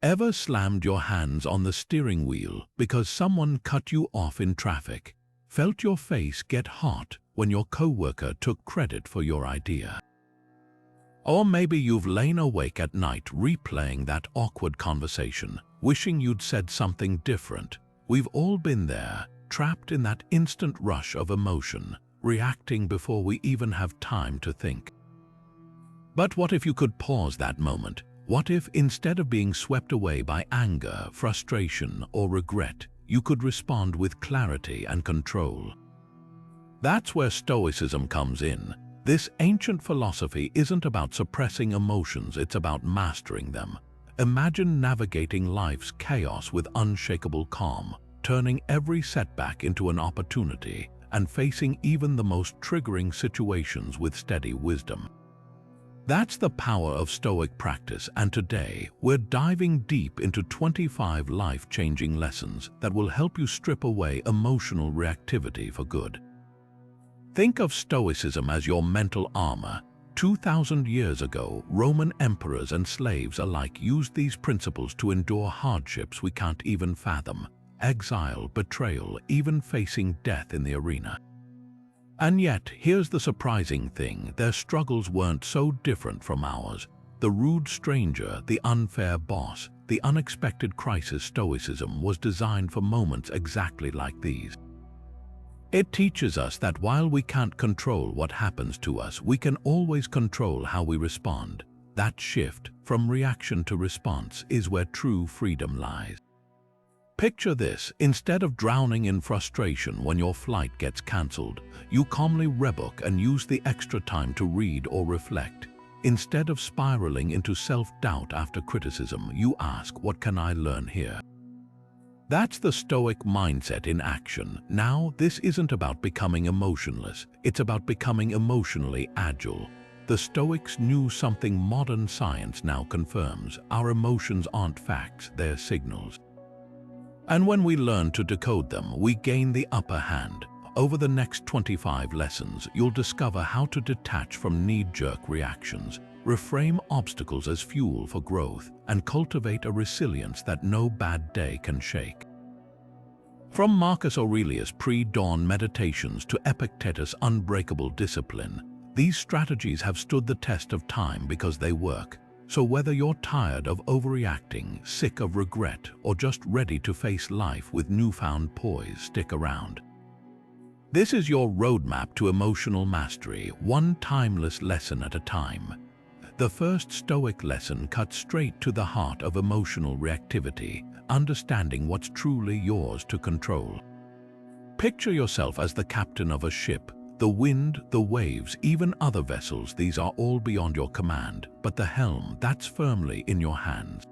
Ever slammed your hands on the steering wheel because someone cut you off in traffic? Felt your face get hot when your coworker took credit for your idea? Or maybe you've lain awake at night replaying that awkward conversation, wishing you'd said something different. We've all been there, trapped in that instant rush of emotion, reacting before we even have time to think. But what if you could pause that moment? What if, instead of being swept away by anger, frustration, or regret, you could respond with clarity and control? That's where Stoicism comes in. This ancient philosophy isn't about suppressing emotions, it's about mastering them. Imagine navigating life's chaos with unshakable calm, turning every setback into an opportunity, and facing even the most triggering situations with steady wisdom. That's the power of Stoic practice, and today we're diving deep into 25 life-changing lessons that will help you strip away emotional reactivity for good. Think of Stoicism as your mental armor. 2,000 years ago, Roman emperors and slaves alike used these principles to endure hardships we can't even fathom: exile, betrayal, even facing death in the arena. And yet, here's the surprising thing: their struggles weren't so different from ours. The rude stranger, the unfair boss, the unexpected crisis. Stoicism was designed for moments exactly like these. It teaches us that while we can't control what happens to us, we can always control how we respond. That shift from reaction to response is where true freedom lies. Picture this: instead of drowning in frustration when your flight gets cancelled, you calmly rebook and use the extra time to read or reflect. Instead of spiraling into self-doubt after criticism, you ask, what can I learn here? That's the Stoic mindset in action. Now, this isn't about becoming emotionless, it's about becoming emotionally agile. The Stoics knew something modern science now confirms: our emotions aren't facts, they're signals. And when we learn to decode them, we gain the upper hand. Over the next 25 lessons, you'll discover how to detach from knee-jerk reactions, reframe obstacles as fuel for growth, and cultivate a resilience that no bad day can shake. From Marcus Aurelius' pre-dawn meditations to Epictetus' unbreakable discipline, these strategies have stood the test of time because they work. So whether you're tired of overreacting, sick of regret, or just ready to face life with newfound poise, stick around. This is your roadmap to emotional mastery, one timeless lesson at a time. The first Stoic lesson cuts straight to the heart of emotional reactivity, understanding what's truly yours to control. Picture yourself as the captain of a ship. The wind, the waves, even other vessels, these are all beyond your command, but the helm, that's firmly in your hands.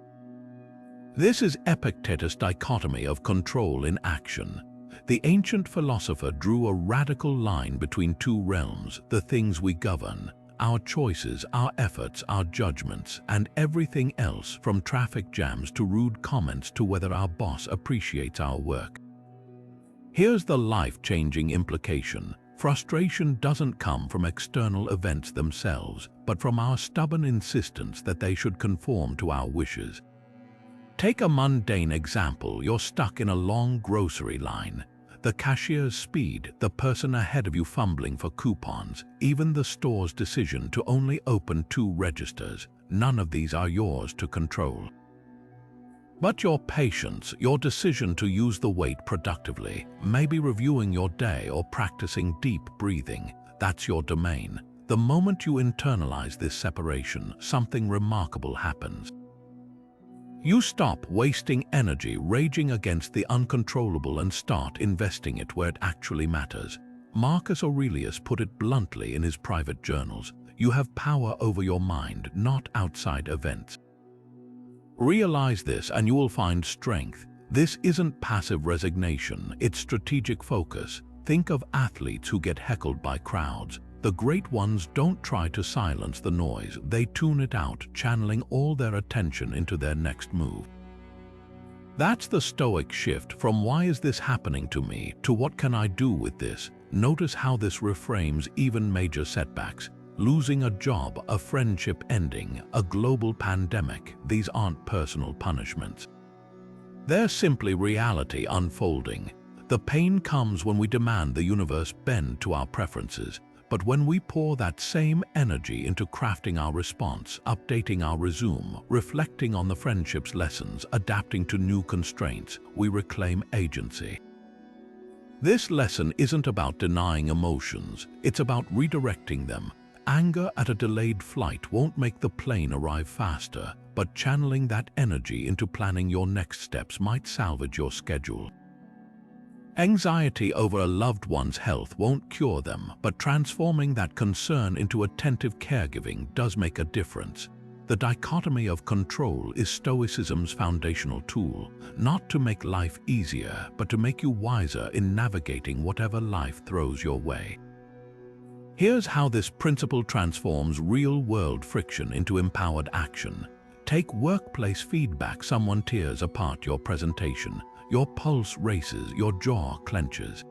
This is Epictetus' Dichotomy of Control in action. The ancient philosopher drew a radical line between two realms: the things we govern, our choices, our efforts, our judgments, and everything else, from traffic jams to rude comments to whether our boss appreciates our work. Here's the life-changing implication: frustration doesn't come from external events themselves, but from our stubborn insistence that they should conform to our wishes. Take a mundane example: you're stuck in a long grocery line. The cashier's speed, the person ahead of you fumbling for coupons, even the store's decision to only open 2 registers, none of these are yours to control. But your patience, your decision to use the wait productively, maybe reviewing your day or practicing deep breathing, that's your domain. The moment you internalize this separation, something remarkable happens. You stop wasting energy raging against the uncontrollable and start investing it where it actually matters. Marcus Aurelius put it bluntly in his private journals: you have power over your mind, not outside events. Realize this and you will find strength. This isn't passive resignation, it's strategic focus. Think of athletes who get heckled by crowds. The great ones don't try to silence the noise, they tune it out, channeling all their attention into their next move. That's the Stoic shift from "why is this happening to me" to "what can I do with this?" Notice how this reframes even major setbacks. Losing a job, a friendship ending, a global pandemic, these aren't personal punishments. They're simply reality unfolding. The pain comes when we demand the universe bend to our preferences, but when we pour that same energy into crafting our response, updating our resume, reflecting on the friendship's lessons, adapting to new constraints, we reclaim agency. This lesson isn't about denying emotions, it's about redirecting them. Anger at a delayed flight won't make the plane arrive faster, but channeling that energy into planning your next steps might salvage your schedule. Anxiety over a loved one's health won't cure them, but transforming that concern into attentive caregiving does make a difference. The dichotomy of control is Stoicism's foundational tool, not to make life easier, but to make you wiser in navigating whatever life throws your way. Here's how this principle transforms real-world friction into empowered action. Take workplace feedback. Someone tears apart your presentation. Your pulse races, your jaw clenches.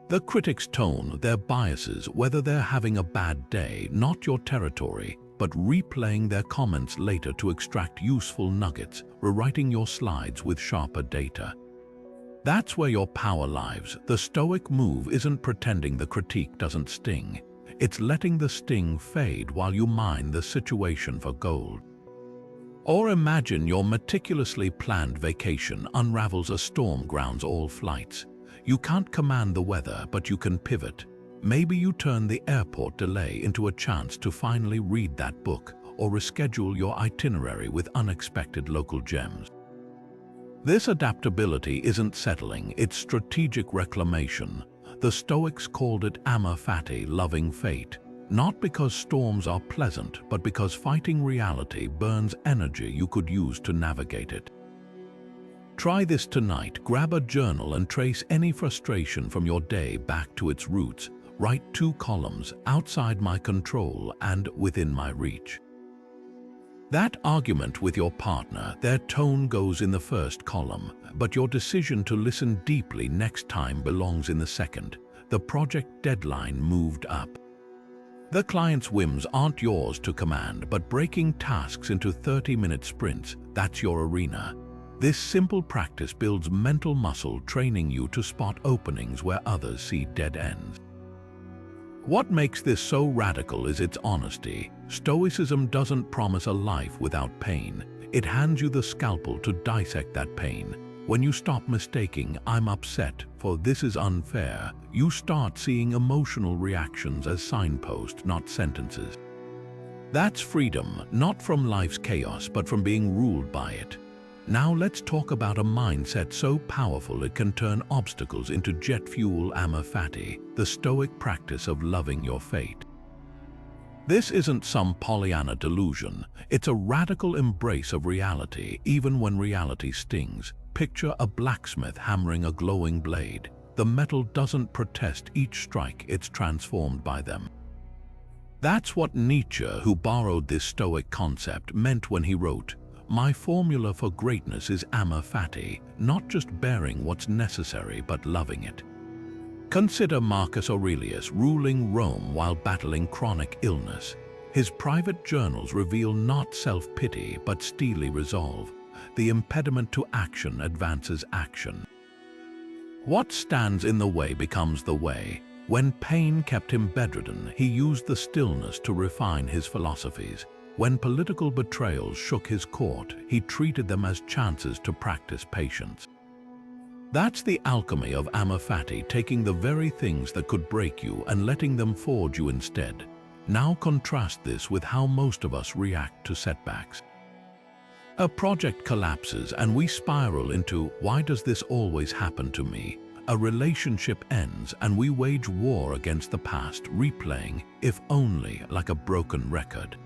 The critic's tone, their biases, whether they're having a bad day, not your territory, but replaying their comments later to extract useful nuggets, rewriting your slides with sharper data. That's where your power lies. The Stoic move isn't pretending the critique doesn't sting. It's letting the sting fade while you mine the situation for gold. Or imagine your meticulously planned vacation unravels a storm, grounds all flights. You can't command the weather, but you can pivot. Maybe you turn the airport delay into a chance to finally read that book, or reschedule your itinerary with unexpected local gems. This adaptability isn't settling, it's strategic reclamation. The Stoics called it Amor Fati, loving fate. Not because storms are pleasant, but because fighting reality burns energy you could use to navigate it. Try this tonight. Grab a journal and trace any frustration from your day back to its roots. Write 2 columns, outside my control and within my reach. That argument with your partner, their tone goes in the first column, but your decision to listen deeply next time belongs in the second. The project deadline moved up. The client's whims aren't yours to command, but breaking tasks into 30-minute sprints, that's your arena. This simple practice builds mental muscle, training you to spot openings where others see dead ends. What makes this so radical is its honesty. Stoicism doesn't promise a life without pain. It hands you the scalpel to dissect that pain. When you stop mistaking "I'm upset" for "this is unfair," you start seeing emotional reactions as signposts, not sentences. That's freedom, not from life's chaos, but from being ruled by it. Now let's talk about a mindset so powerful it can turn obstacles into jet fuel. Amor Fati, the Stoic practice of loving your fate. This isn't some Pollyanna delusion. It's a radical embrace of reality, even when reality stings. Picture a blacksmith hammering a glowing blade. The metal doesn't protest each strike, it's transformed by them. That's what Nietzsche, who borrowed this Stoic concept, meant when he wrote, "My formula for greatness is Amor Fati, not just bearing what's necessary but loving it." Consider Marcus Aurelius ruling Rome while battling chronic illness. His private journals reveal not self-pity but steely resolve. The impediment to action advances action. What stands in the way becomes the way. When pain kept him bedridden, he used the stillness to refine his philosophies. When political betrayals shook his court, he treated them as chances to practice patience. That's the alchemy of Amor Fati, taking the very things that could break you and letting them forge you instead. Now contrast this with how most of us react to setbacks. A project collapses and we spiral into, "Why does this always happen to me?" A relationship ends and we wage war against the past, replaying, "If only," like a broken record.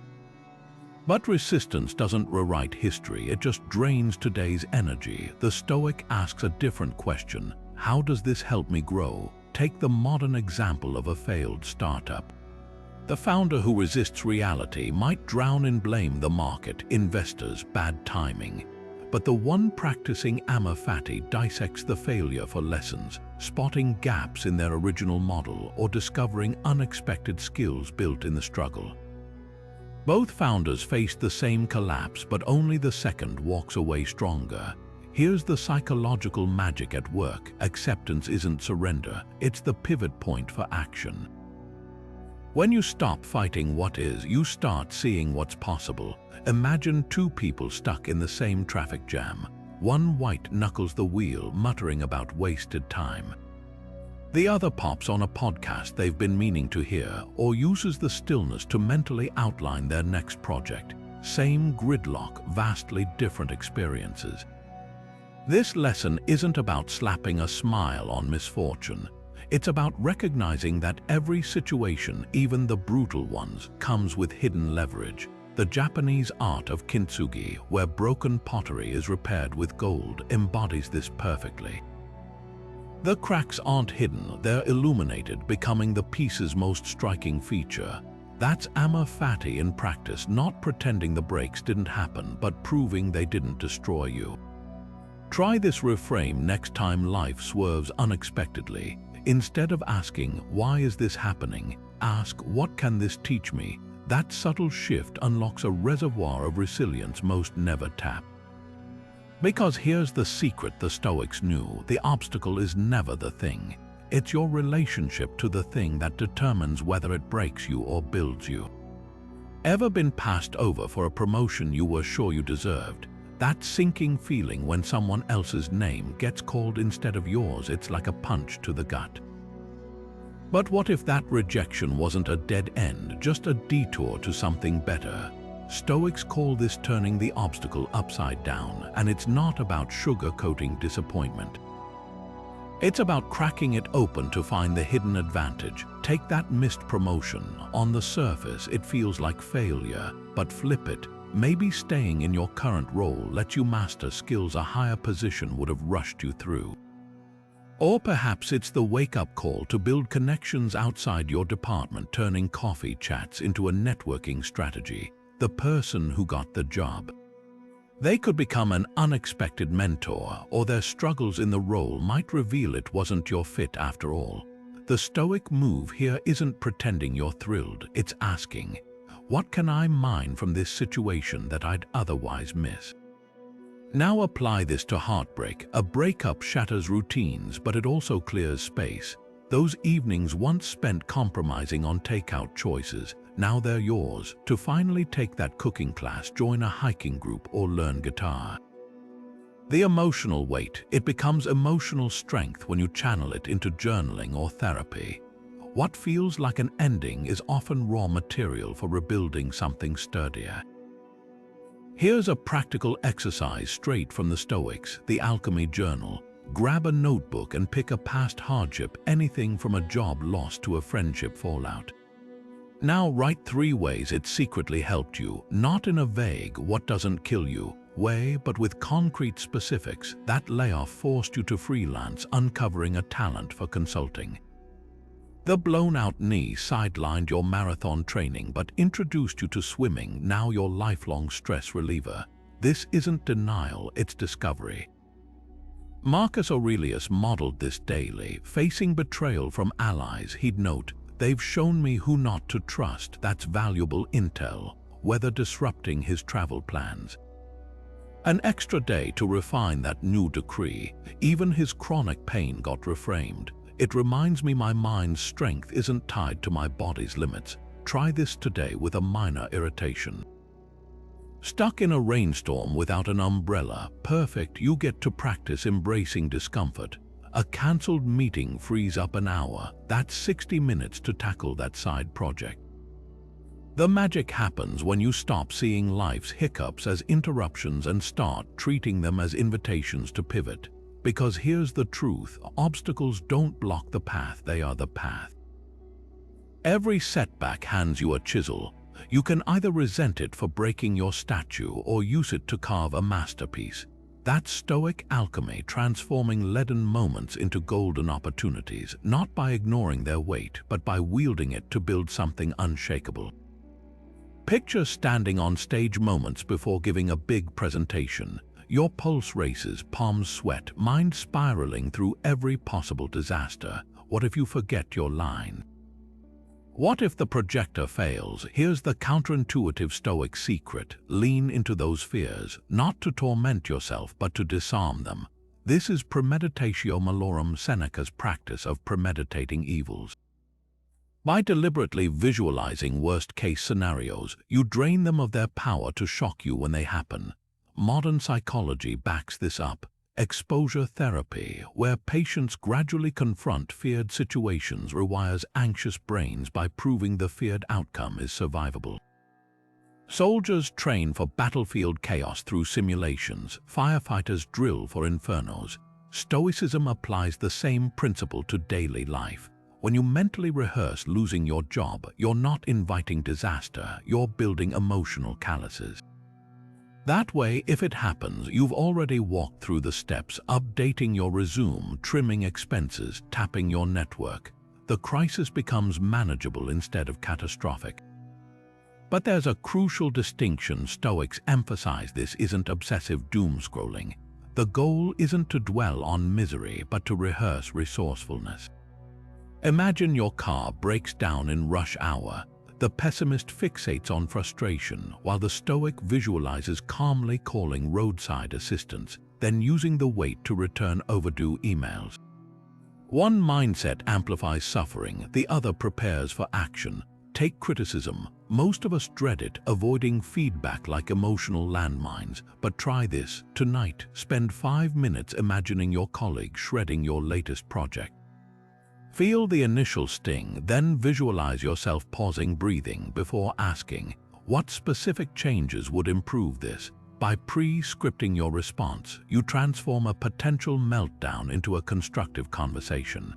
But resistance doesn't rewrite history, it just drains today's energy. The Stoic asks a different question: how does this help me grow? Take the modern example of a failed startup. The founder who resists reality might drown in blame: the market, investors, bad timing. But the one practicing Amor Fati dissects the failure for lessons. spotting gaps in their original model or discovering unexpected skills built in the struggle. Both founders faced the same collapse, but only the second walks away stronger. Here's the psychological magic at work. Acceptance isn't surrender, it's the pivot point for action. When you stop fighting what is, you start seeing what's possible. Imagine two people stuck in the same traffic jam. One white knuckles the wheel, muttering about wasted time. The other pops on a podcast they've been meaning to hear, or uses the stillness to mentally outline their next project. Same gridlock, vastly different experiences. This lesson isn't about slapping a smile on misfortune. It's about recognizing that every situation, even the brutal ones, comes with hidden leverage. The Japanese art of kintsugi, where broken pottery is repaired with gold, embodies this perfectly. The cracks aren't hidden, they're illuminated, becoming the piece's most striking feature. That's Amor Fati in practice, not pretending the breaks didn't happen, but proving they didn't destroy you. Try this reframe next time life swerves unexpectedly. Instead of asking, "Why is this happening?" ask, "What can this teach me?" That subtle shift unlocks a reservoir of resilience most never tap. Because here's the secret the Stoics knew: the obstacle is never the thing. It's your relationship to the thing that determines whether it breaks you or builds you. Ever been passed over for a promotion you were sure you deserved? That sinking feeling when someone else's name gets called instead of yours, it's like a punch to the gut. But what if that rejection wasn't a dead end, just a detour to something better? Stoics call this turning the obstacle upside down, and it's not about sugarcoating disappointment. It's about cracking it open to find the hidden advantage. Take that missed promotion. On the surface, it feels like failure, but flip it. Maybe staying in your current role lets you master skills a higher position would have rushed you through. Or perhaps it's the wake-up call to build connections outside your department, turning coffee chats into a networking strategy. The person who got the job. They could become an unexpected mentor, or their struggles in the role might reveal it wasn't your fit after all. The Stoic move here isn't pretending you're thrilled, it's asking, "What can I mine from this situation that I'd otherwise miss?" Now apply this to heartbreak. A breakup shatters routines, but it also clears space. Those evenings once spent compromising on takeout choices, now they're yours to finally take that cooking class, join a hiking group, or learn guitar. The emotional weight, it becomes emotional strength when you channel it into journaling or therapy. What feels like an ending is often raw material for rebuilding something sturdier. Here's a practical exercise straight from the Stoics, the Alchemy Journal. Grab a notebook and pick a past hardship, anything from a job loss to a friendship fallout. Now write 3 ways it secretly helped you, not in a vague "what doesn't kill you" way, but with concrete specifics. That layoff forced you to freelance, uncovering a talent for consulting. The blown-out knee sidelined your marathon training but introduced you to swimming, now your lifelong stress reliever. This isn't denial, it's discovery. Marcus Aurelius modeled this daily. Facing betrayal from allies, he'd note, "They've shown me who not to trust." That's valuable intel, whether disrupting his travel plans. An extra day to refine that new decree. Even his chronic pain got reframed. "It reminds me my mind's strength isn't tied to my body's limits." Try this today with a minor irritation. Stuck in a rainstorm without an umbrella? Perfect, you get to practice embracing discomfort. A cancelled meeting frees up an hour. That's 60 minutes to tackle that side project. The magic happens when you stop seeing life's hiccups as interruptions and start treating them as invitations to pivot. Because here's the truth: obstacles don't block the path, they are the path. Every setback hands you a chisel. You can either resent it for breaking your statue or use it to carve a masterpiece. That's Stoic alchemy, transforming leaden moments into golden opportunities, not by ignoring their weight, but by wielding it to build something unshakable. Picture standing on stage moments before giving a big presentation. Your pulse races, palms sweat, mind spiraling through every possible disaster. What if you forget your line? What if the projector fails? Here's the counterintuitive Stoic secret. Lean into those fears, not to torment yourself, but to disarm them. This is Premeditatio Malorum, Seneca's practice of premeditating evils. By deliberately visualizing worst-case scenarios, you drain them of their power to shock you when they happen. Modern psychology backs this up. Exposure therapy, where patients gradually confront feared situations, rewires anxious brains by proving the feared outcome is survivable. Soldiers train for battlefield chaos through simulations. Firefighters drill for infernos. Stoicism applies the same principle to daily life. When you mentally rehearse losing your job, you're not inviting disaster, you're building emotional calluses. That way, if it happens, you've already walked through the steps, updating your resume, trimming expenses, tapping your network. The crisis becomes manageable instead of catastrophic. But there's a crucial distinction. Stoics emphasize this isn't obsessive doom-scrolling. The goal isn't to dwell on misery, but to rehearse resourcefulness. Imagine your car breaks down in rush hour. The pessimist fixates on frustration, while the Stoic visualizes calmly calling roadside assistance, then using the wait to return overdue emails. One mindset amplifies suffering, the other prepares for action. Take criticism. Most of us dread it, avoiding feedback like emotional landmines. But try this. Tonight, spend 5 minutes imagining your colleague shredding your latest project. Feel the initial sting, then visualize yourself pausing, breathing, before asking, what specific changes would improve this? By pre-scripting your response, you transform a potential meltdown into a constructive conversation.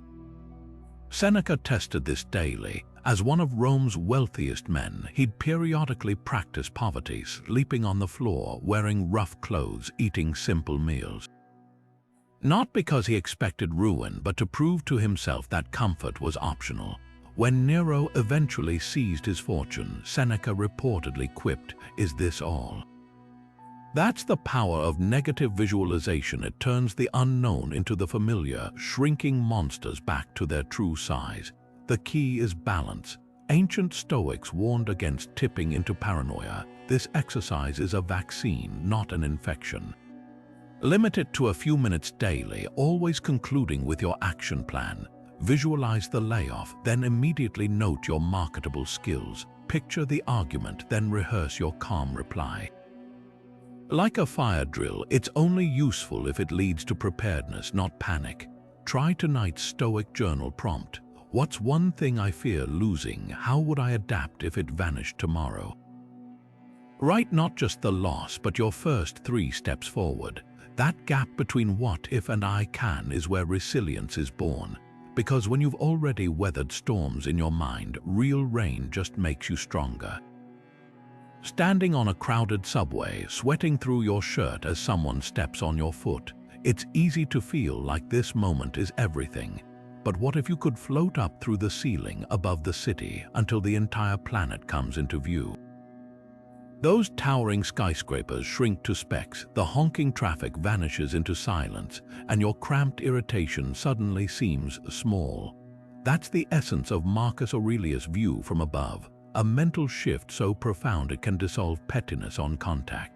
Seneca tested this daily. As one of Rome's wealthiest men, he'd periodically practice poverty, sleeping on the floor, wearing rough clothes, eating simple meals. Not because he expected ruin, but to prove to himself that comfort was optional. When Nero eventually seized his fortune, Seneca reportedly quipped, "Is this all?" That's the power of negative visualization. It turns the unknown into the familiar, shrinking monsters back to their true size. The key is balance. Ancient Stoics warned against tipping into paranoia. This exercise is a vaccine, not an infection. Limit it to a few minutes daily, always concluding with your action plan. Visualize the layoff, then immediately note your marketable skills. Picture the argument, then rehearse your calm reply. Like a fire drill, it's only useful if it leads to preparedness, not panic. Try tonight's Stoic journal prompt. What's one thing I fear losing? How would I adapt if it vanished tomorrow? Write not just the loss, but your first 3 steps forward. That gap between what if and I can is where resilience is born. Because when you've already weathered storms in your mind, real rain just makes you stronger. Standing on a crowded subway, sweating through your shirt as someone steps on your foot, it's easy to feel like this moment is everything. But what if you could float up through the ceiling above the city until the entire planet comes into view? Those towering skyscrapers shrink to specks, the honking traffic vanishes into silence, and your cramped irritation suddenly seems small. That's the essence of Marcus Aurelius' view from above, a mental shift so profound it can dissolve pettiness on contact.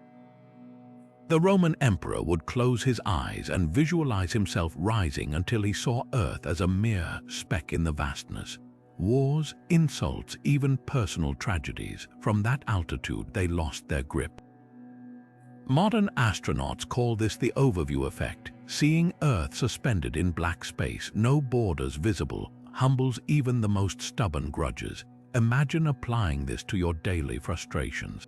The Roman emperor would close his eyes and visualize himself rising until he saw Earth as a mere speck in the vastness. Wars, insults, even personal tragedies, from that altitude they lost their grip. Modern astronauts call this the overview effect. Seeing Earth suspended in black space, no borders visible, humbles even the most stubborn grudges. Imagine applying this to your daily frustrations.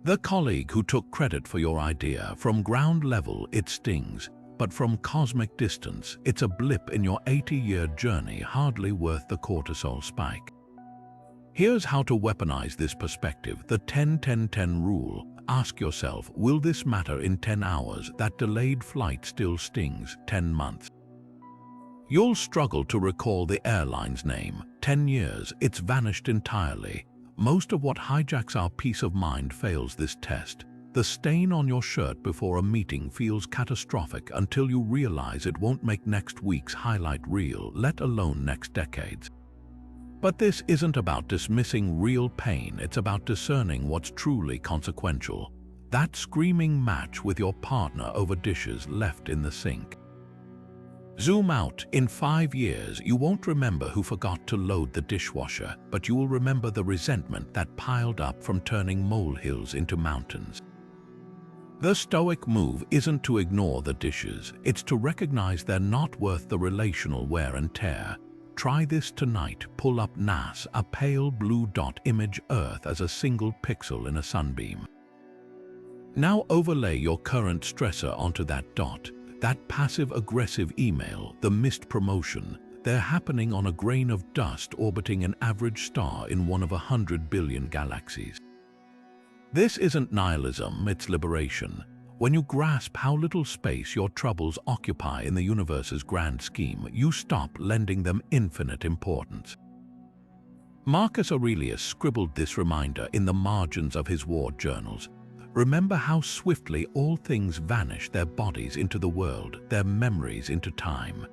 The colleague who took credit for your idea, from ground level it stings. But from cosmic distance, it's a blip in your 80-year journey, hardly worth the cortisol spike. Here's how to weaponize this perspective, the 10-10-10 rule. Ask yourself, will this matter in 10 hours? That delayed flight still stings. 10 months. You'll struggle to recall the airline's name. 10 years, it's vanished entirely. Most of what hijacks our peace of mind fails this test. The stain on your shirt before a meeting feels catastrophic until you realize it won't make next week's highlight reel, let alone next decade's. But this isn't about dismissing real pain, it's about discerning what's truly consequential. That screaming match with your partner over dishes left in the sink. Zoom out. In 5 years, you won't remember who forgot to load the dishwasher, but you will remember the resentment that piled up from turning molehills into mountains. The Stoic move isn't to ignore the dishes, it's to recognize they're not worth the relational wear and tear. Try this tonight. Pull up NAS, a pale blue dot, image Earth as a single pixel in a sunbeam. Now overlay your current stressor onto that dot. That passive-aggressive email, the missed promotion, they're happening on a grain of dust orbiting an average star in one of 100 billion galaxies. This isn't nihilism, it's liberation. When you grasp how little space your troubles occupy in the universe's grand scheme, you stop lending them infinite importance. Marcus Aurelius scribbled this reminder in the margins of his war journals. Remember how swiftly all things vanish, their bodies into the world, their memories into time.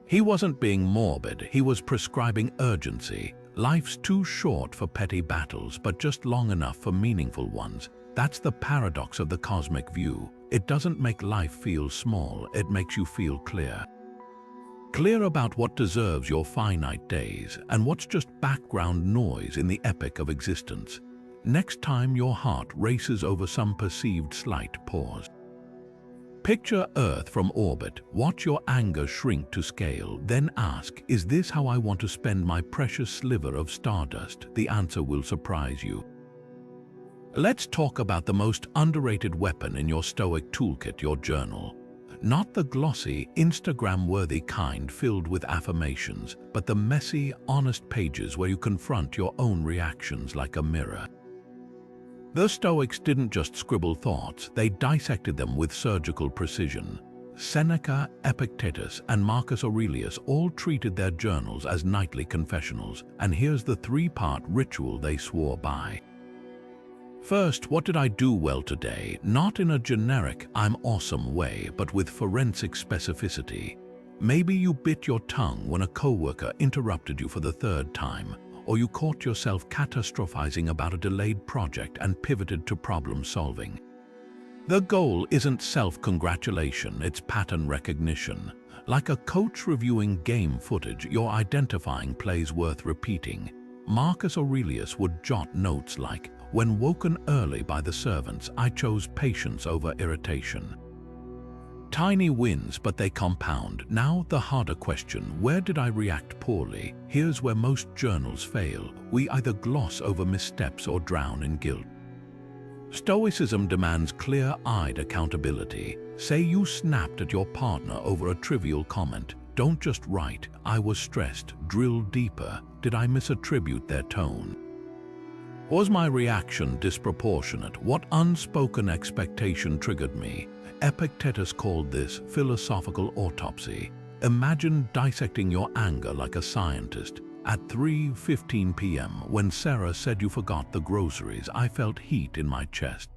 He wasn't being morbid, he was prescribing urgency. Life's too short for petty battles, but just long enough for meaningful ones. That's the paradox of the cosmic view. It doesn't make life feel small, it makes you feel clear. Clear about what deserves your finite days and what's just background noise in the epic of existence. Next time your heart races over some perceived slight pause. Picture Earth from orbit, watch your anger shrink to scale, then ask, is this how I want to spend my precious sliver of stardust? The answer will surprise you. Let's talk about the most underrated weapon in your Stoic toolkit, your journal. Not the glossy, Instagram-worthy kind filled with affirmations, but the messy, honest pages where you confront your own reactions like a mirror. The Stoics didn't just scribble thoughts, they dissected them with surgical precision. Seneca, Epictetus, and Marcus Aurelius all treated their journals as nightly confessionals, and here's the 3-part ritual they swore by. First, what did I do well today? Not in a generic, I'm awesome way, but with forensic specificity. Maybe you bit your tongue when a coworker interrupted you for the 3rd time, or you caught yourself catastrophizing about a delayed project and pivoted to problem solving. The goal isn't self-congratulation, it's pattern recognition. Like a coach reviewing game footage, you're identifying plays worth repeating. Marcus Aurelius would jot notes like, when woken early by the servants, I chose patience over irritation. Tiny wins, but they compound. Now the harder question, where did I react poorly? Here's where most journals fail. We either gloss over missteps or drown in guilt. Stoicism demands clear-eyed accountability. Say you snapped at your partner over a trivial comment. Don't just write, I was stressed. Drill deeper. Did I misattribute their tone? Was my reaction disproportionate? What unspoken expectation triggered me? Epictetus called this philosophical autopsy. Imagine dissecting your anger like a scientist. At 3:15 p.m., when Sarah said you forgot the groceries, I felt heat in my chest.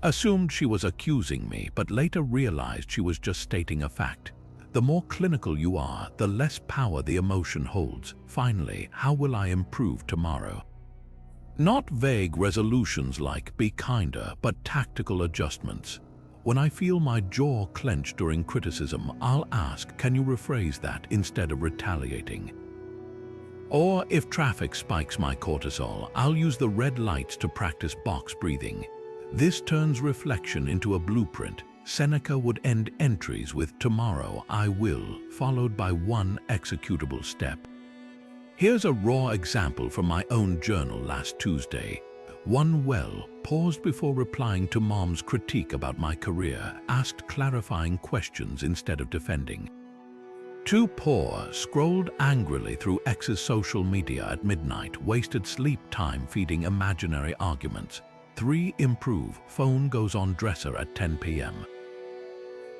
Assumed she was accusing me, but later realized she was just stating a fact. The more clinical you are, the less power the emotion holds. Finally, how will I improve tomorrow? Not vague resolutions like be kinder, but tactical adjustments. When I feel my jaw clench during criticism, I'll ask, can you rephrase that instead of retaliating? Or if traffic spikes my cortisol, I'll use the red lights to practice box breathing. This turns reflection into a blueprint. Seneca would end entries with tomorrow I will, followed by one executable step. Here's a raw example from my own journal last Tuesday. One well, paused before replying to mom's critique about my career, asked clarifying questions instead of defending. 2 poor, scrolled angrily through ex's social media at midnight, wasted sleep time feeding imaginary arguments. 3 improve, phone goes on dresser at 10 p.m.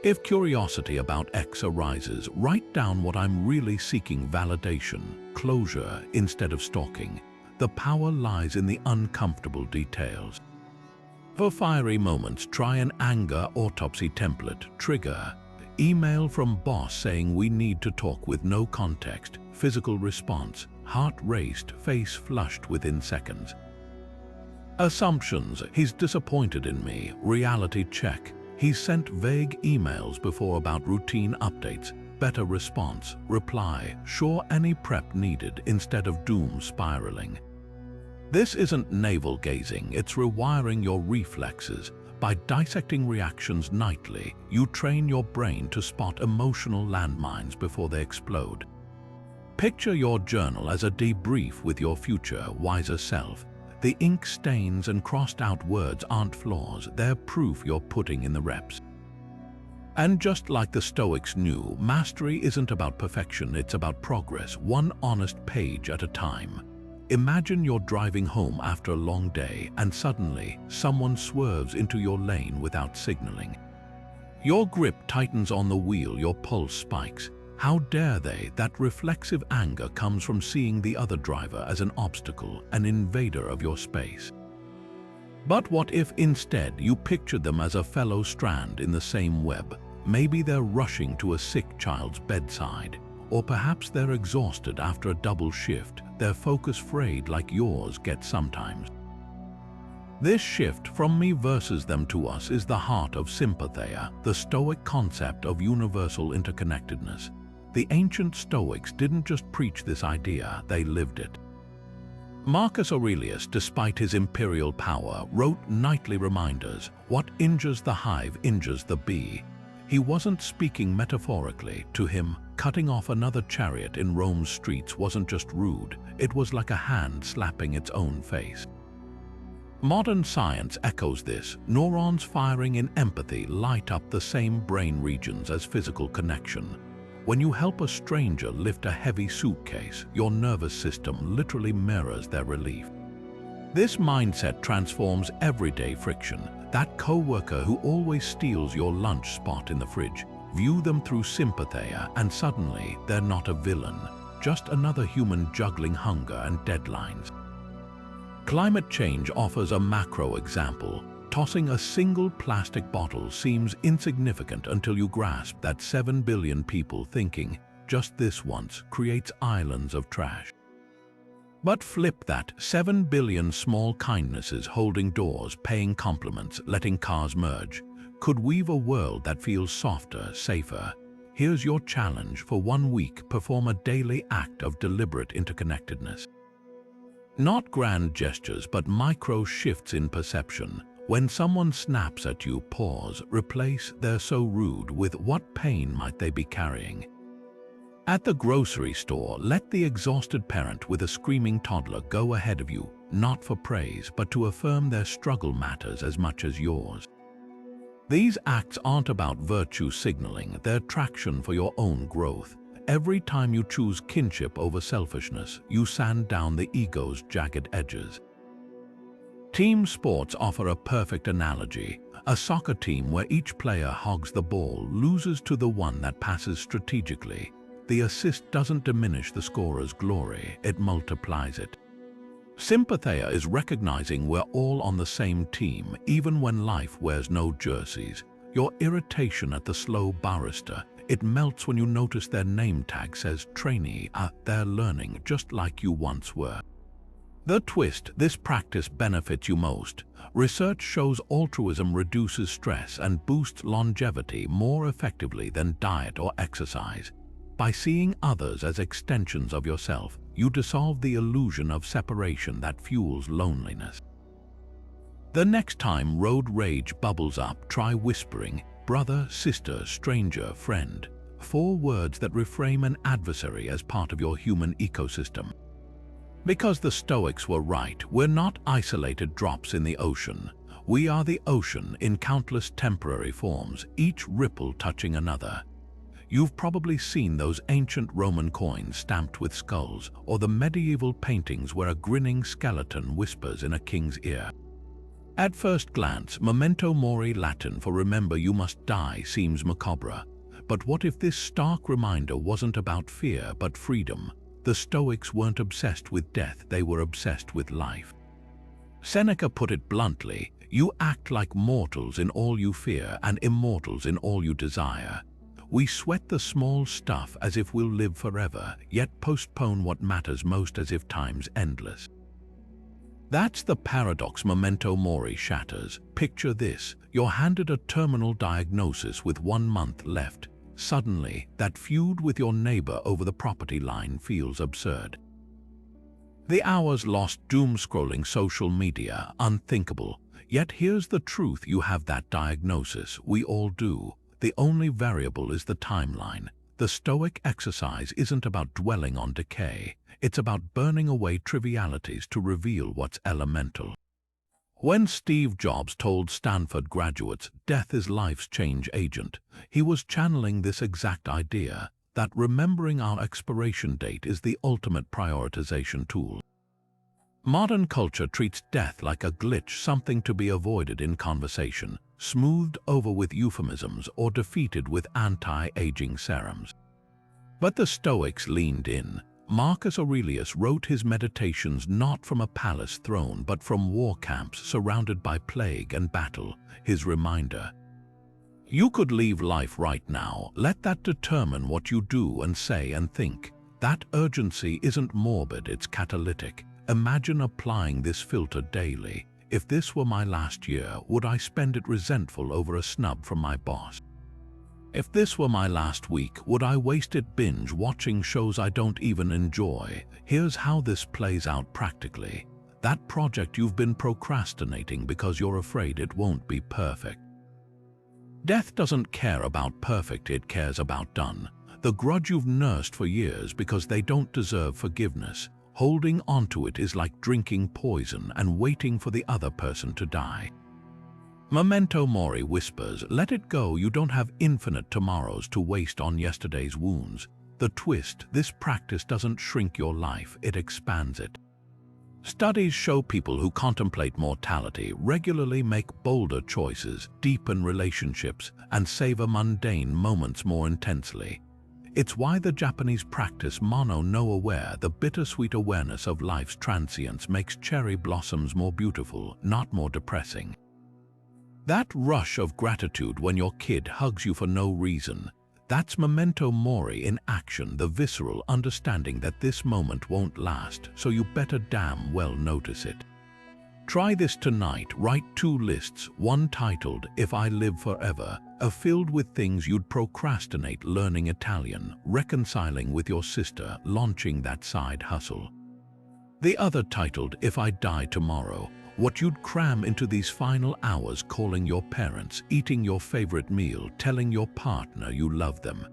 If curiosity about X arises, write down what I'm really seeking: validation, closure instead of stalking. The power lies in the uncomfortable details. For fiery moments, try an anger autopsy template. Trigger: email from boss saying we need to talk with no context. Physical response: heart raced, face flushed within seconds. Assumptions: he's disappointed in me. Reality check: he's sent vague emails before about routine updates. Better response: reply, sure, any prep needed, instead of doom spiraling. This isn't navel-gazing, it's rewiring your reflexes. By dissecting reactions nightly, you train your brain to spot emotional landmines before they explode. Picture your journal as a debrief with your future, wiser self. The ink stains and crossed-out words aren't flaws, they're proof you're putting in the reps. And just like the Stoics knew, mastery isn't about perfection, it's about progress, one honest page at a time. Imagine you're driving home after a long day and suddenly someone swerves into your lane without signaling. Your grip tightens on the wheel, your pulse spikes. How dare they? That reflexive anger comes from seeing the other driver as an obstacle, an invader of your space. But what if instead you pictured them as a fellow strand in the same web? Maybe they're rushing to a sick child's bedside, or perhaps they're exhausted after a double shift, their focus frayed like yours gets sometimes. This shift from me versus them to us is the heart of Sympatheia, the Stoic concept of universal interconnectedness. The ancient Stoics didn't just preach this idea, they lived it. Marcus Aurelius, despite his imperial power, wrote nightly reminders: what injures the hive injures the bee. He wasn't speaking metaphorically. To him, cutting off another chariot in Rome's streets wasn't just rude, it was like a hand slapping its own face. Modern science echoes this. Neurons firing in empathy light up the same brain regions as physical connection. When you help a stranger lift a heavy suitcase, your nervous system literally mirrors their relief. This mindset transforms everyday friction. That coworker who always steals your lunch spot in the fridge, view them through Sympatheia and suddenly they're not a villain, just another human juggling hunger and deadlines. Climate change offers a macro example. Tossing a single plastic bottle seems insignificant until you grasp that 7 billion people thinking just this once creates islands of trash. But flip that: 7 billion small kindnesses, holding doors, paying compliments, letting cars merge, could weave a world that feels softer, safer. Here's your challenge for 1 week: perform a daily act of deliberate interconnectedness. Not grand gestures, but micro shifts in perception. When someone snaps at you, pause, replace "they're so rude" with "what pain might they be carrying?" At the grocery store, let the exhausted parent with a screaming toddler go ahead of you, not for praise, but to affirm their struggle matters as much as yours. These acts aren't about virtue signaling, they're traction for your own growth. Every time you choose kinship over selfishness, you sand down the ego's jagged edges. Team sports offer a perfect analogy. A soccer team where each player hogs the ball loses to the one that passes strategically. The assist doesn't diminish the scorer's glory, it multiplies it. Sympatheia is recognizing we're all on the same team, even when life wears no jerseys. Your irritation at the slow barista, it melts when you notice their name tag says trainee. They're learning just like you once were. The twist: this practice benefits you most. Research shows altruism reduces stress and boosts longevity more effectively than diet or exercise. By seeing others as extensions of yourself, you dissolve the illusion of separation that fuels loneliness. The next time road rage bubbles up, try whispering brother, sister, stranger, friend. 4 words that reframe an adversary as part of your human ecosystem. Because the Stoics were right, we're not isolated drops in the ocean. We are the ocean in countless temporary forms, each ripple touching another. You've probably seen those ancient Roman coins stamped with skulls, or the medieval paintings where a grinning skeleton whispers in a king's ear. At first glance, Memento Mori, Latin for remember you must die, seems macabre. But what if this stark reminder wasn't about fear but freedom? The Stoics weren't obsessed with death, they were obsessed with life. Seneca put it bluntly: You act like mortals in all you fear and immortals in all you desire. We sweat the small stuff as if we'll live forever, yet postpone what matters most as if time's endless. That's the paradox Memento Mori shatters. Picture this: you're handed a terminal diagnosis with 1 month left. Suddenly, that feud with your neighbor over the property line feels absurd. The hours lost doom-scrolling social media, unthinkable. Yet here's the truth: you have that diagnosis. We all do. The only variable is the timeline. The Stoic exercise isn't about dwelling on decay. It's about burning away trivialities to reveal what's elemental. When Steve Jobs told Stanford graduates, "Death is life's change agent," he was channeling this exact idea, that remembering our expiration date is the ultimate prioritization tool. Modern culture treats death like a glitch, something to be avoided in conversation, smoothed over with euphemisms or defeated with anti-aging serums. But the Stoics leaned in. Marcus Aurelius wrote his meditations not from a palace throne but from war camps surrounded by plague and battle. His reminder: you could leave life right now. Let that determine what you do and say and think. That urgency isn't morbid, it's catalytic. Imagine applying this filter daily. If this were my last year, would I spend it resentful over a snub from my boss? If this were my last week, would I waste it binge-watching shows I don't even enjoy? Here's how this plays out practically. That project you've been procrastinating because you're afraid it won't be perfect. Death doesn't care about perfect, it cares about done. The grudge you've nursed for years because they don't deserve forgiveness. Holding onto it is like drinking poison and waiting for the other person to die. Memento Mori whispers, let it go. You don't have infinite tomorrows to waste on yesterday's wounds. The twist: this practice doesn't shrink your life, it expands it. Studies show people who contemplate mortality regularly make bolder choices, deepen relationships, and savor mundane moments more intensely. It's why the Japanese practice Mono no Aware, the bittersweet awareness of life's transience, makes cherry blossoms more beautiful, not more depressing. That rush of gratitude when your kid hugs you for no reason, that's Memento Mori in action, the visceral understanding that this moment won't last, so you better damn well notice it. Try this tonight. Write 2 lists, one titled "If I Live Forever," filled with things you'd procrastinate: learning Italian, reconciling with your sister, launching that side hustle. The other titled "If I Die Tomorrow," what you'd cram into these final hours: calling your parents, eating your favorite meal, telling your partner you love them.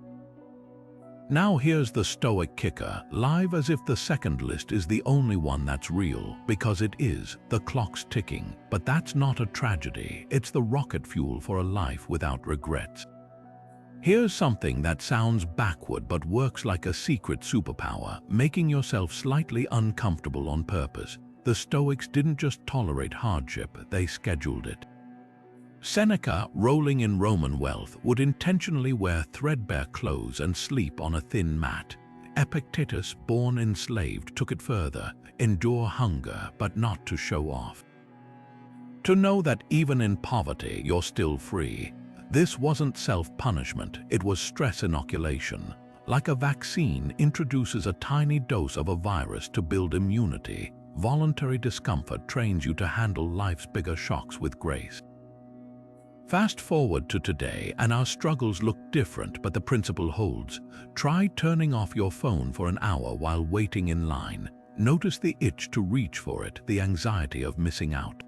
Now here's the Stoic kicker: live as if the second list is the only one that's real, because it is. The clock's ticking, but that's not a tragedy. It's the rocket fuel for a life without regrets. Here's something that sounds backward but works like a secret superpower: making yourself slightly uncomfortable on purpose. The Stoics didn't just tolerate hardship, they scheduled it. Seneca, rolling in Roman wealth, would intentionally wear threadbare clothes and sleep on a thin mat. Epictetus, born enslaved, took it further: endure hunger, but not to show off. To know that even in poverty you're still free. This wasn't self-punishment, it was stress inoculation. Like a vaccine introduces a tiny dose of a virus to build immunity, voluntary discomfort trains you to handle life's bigger shocks with grace. Fast forward to today and our struggles look different, but the principle holds. Try turning off your phone for an hour while waiting in line. Notice the itch to reach for it, the anxiety of missing out.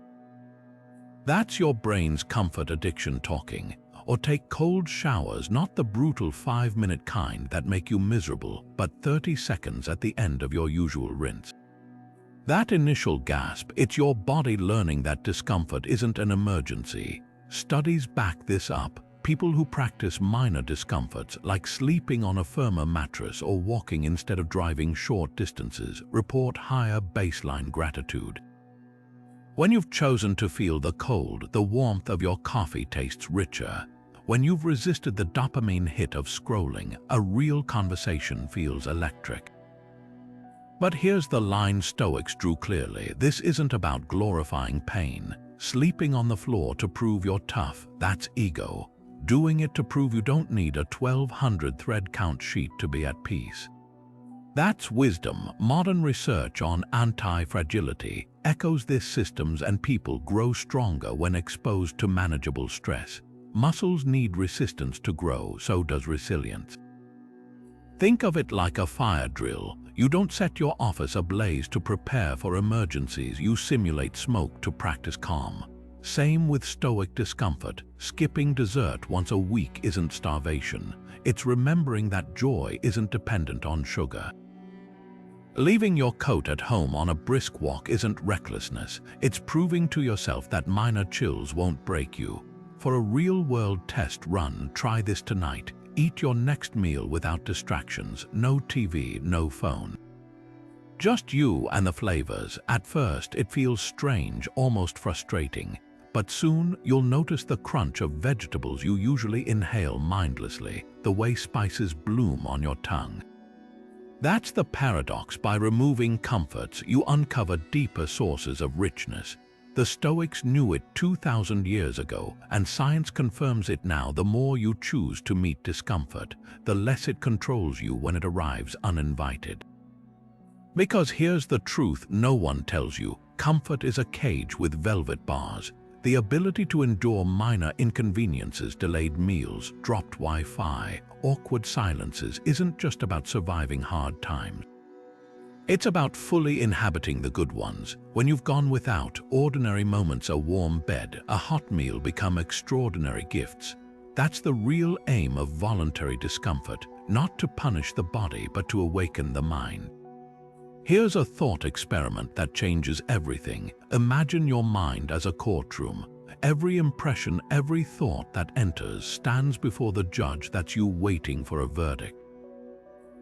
That's your brain's comfort addiction talking. Or take cold showers, not the brutal 5-minute kind that make you miserable, but 30 seconds at the end of your usual rinse. That initial gasp, it's your body learning that discomfort isn't an emergency. Studies back this up. People who practice minor discomforts, like sleeping on a firmer mattress or walking instead of driving short distances, report higher baseline gratitude. When you've chosen to feel the cold, the warmth of your coffee tastes richer. When you've resisted the dopamine hit of scrolling, a real conversation feels electric. But here's the line Stoics drew clearly: this isn't about glorifying pain. Sleeping on the floor to prove you're tough, that's ego. Doing it to prove you don't need a 1200 thread count sheet to be at peace. That's wisdom. Modern research on anti-fragility echoes this. Systems and people grow stronger when exposed to manageable stress. Muscles need resistance to grow, so does resilience. Think of it like a fire drill. You don't set your office ablaze to prepare for emergencies, you simulate smoke to practice calm. Same with Stoic discomfort. Skipping dessert once a week isn't starvation. It's remembering that joy isn't dependent on sugar. Leaving your coat at home on a brisk walk isn't recklessness. It's proving to yourself that minor chills won't break you. For a real-world test run, try this tonight. Eat your next meal without distractions. No TV, no phone. Just you and the flavors. At first, it feels strange, almost frustrating. But soon, you'll notice the crunch of vegetables you usually inhale mindlessly, the way spices bloom on your tongue. That's the paradox. By removing comforts, you uncover deeper sources of richness. The Stoics knew it 2,000 years ago, and science confirms it now. The more you choose to meet discomfort, the less it controls you when it arrives uninvited. Because here's the truth no one tells you: comfort is a cage with velvet bars. The ability to endure minor inconveniences, delayed meals, dropped Wi-Fi, awkward silences, isn't just about surviving hard times. It's about fully inhabiting the good ones. When you've gone without, ordinary moments, a warm bed, a hot meal, become extraordinary gifts. That's the real aim of voluntary discomfort, not to punish the body but to awaken the mind. Here's a thought experiment that changes everything. Imagine your mind as a courtroom. Every impression, every thought that enters stands before the judge. That's you waiting for a verdict.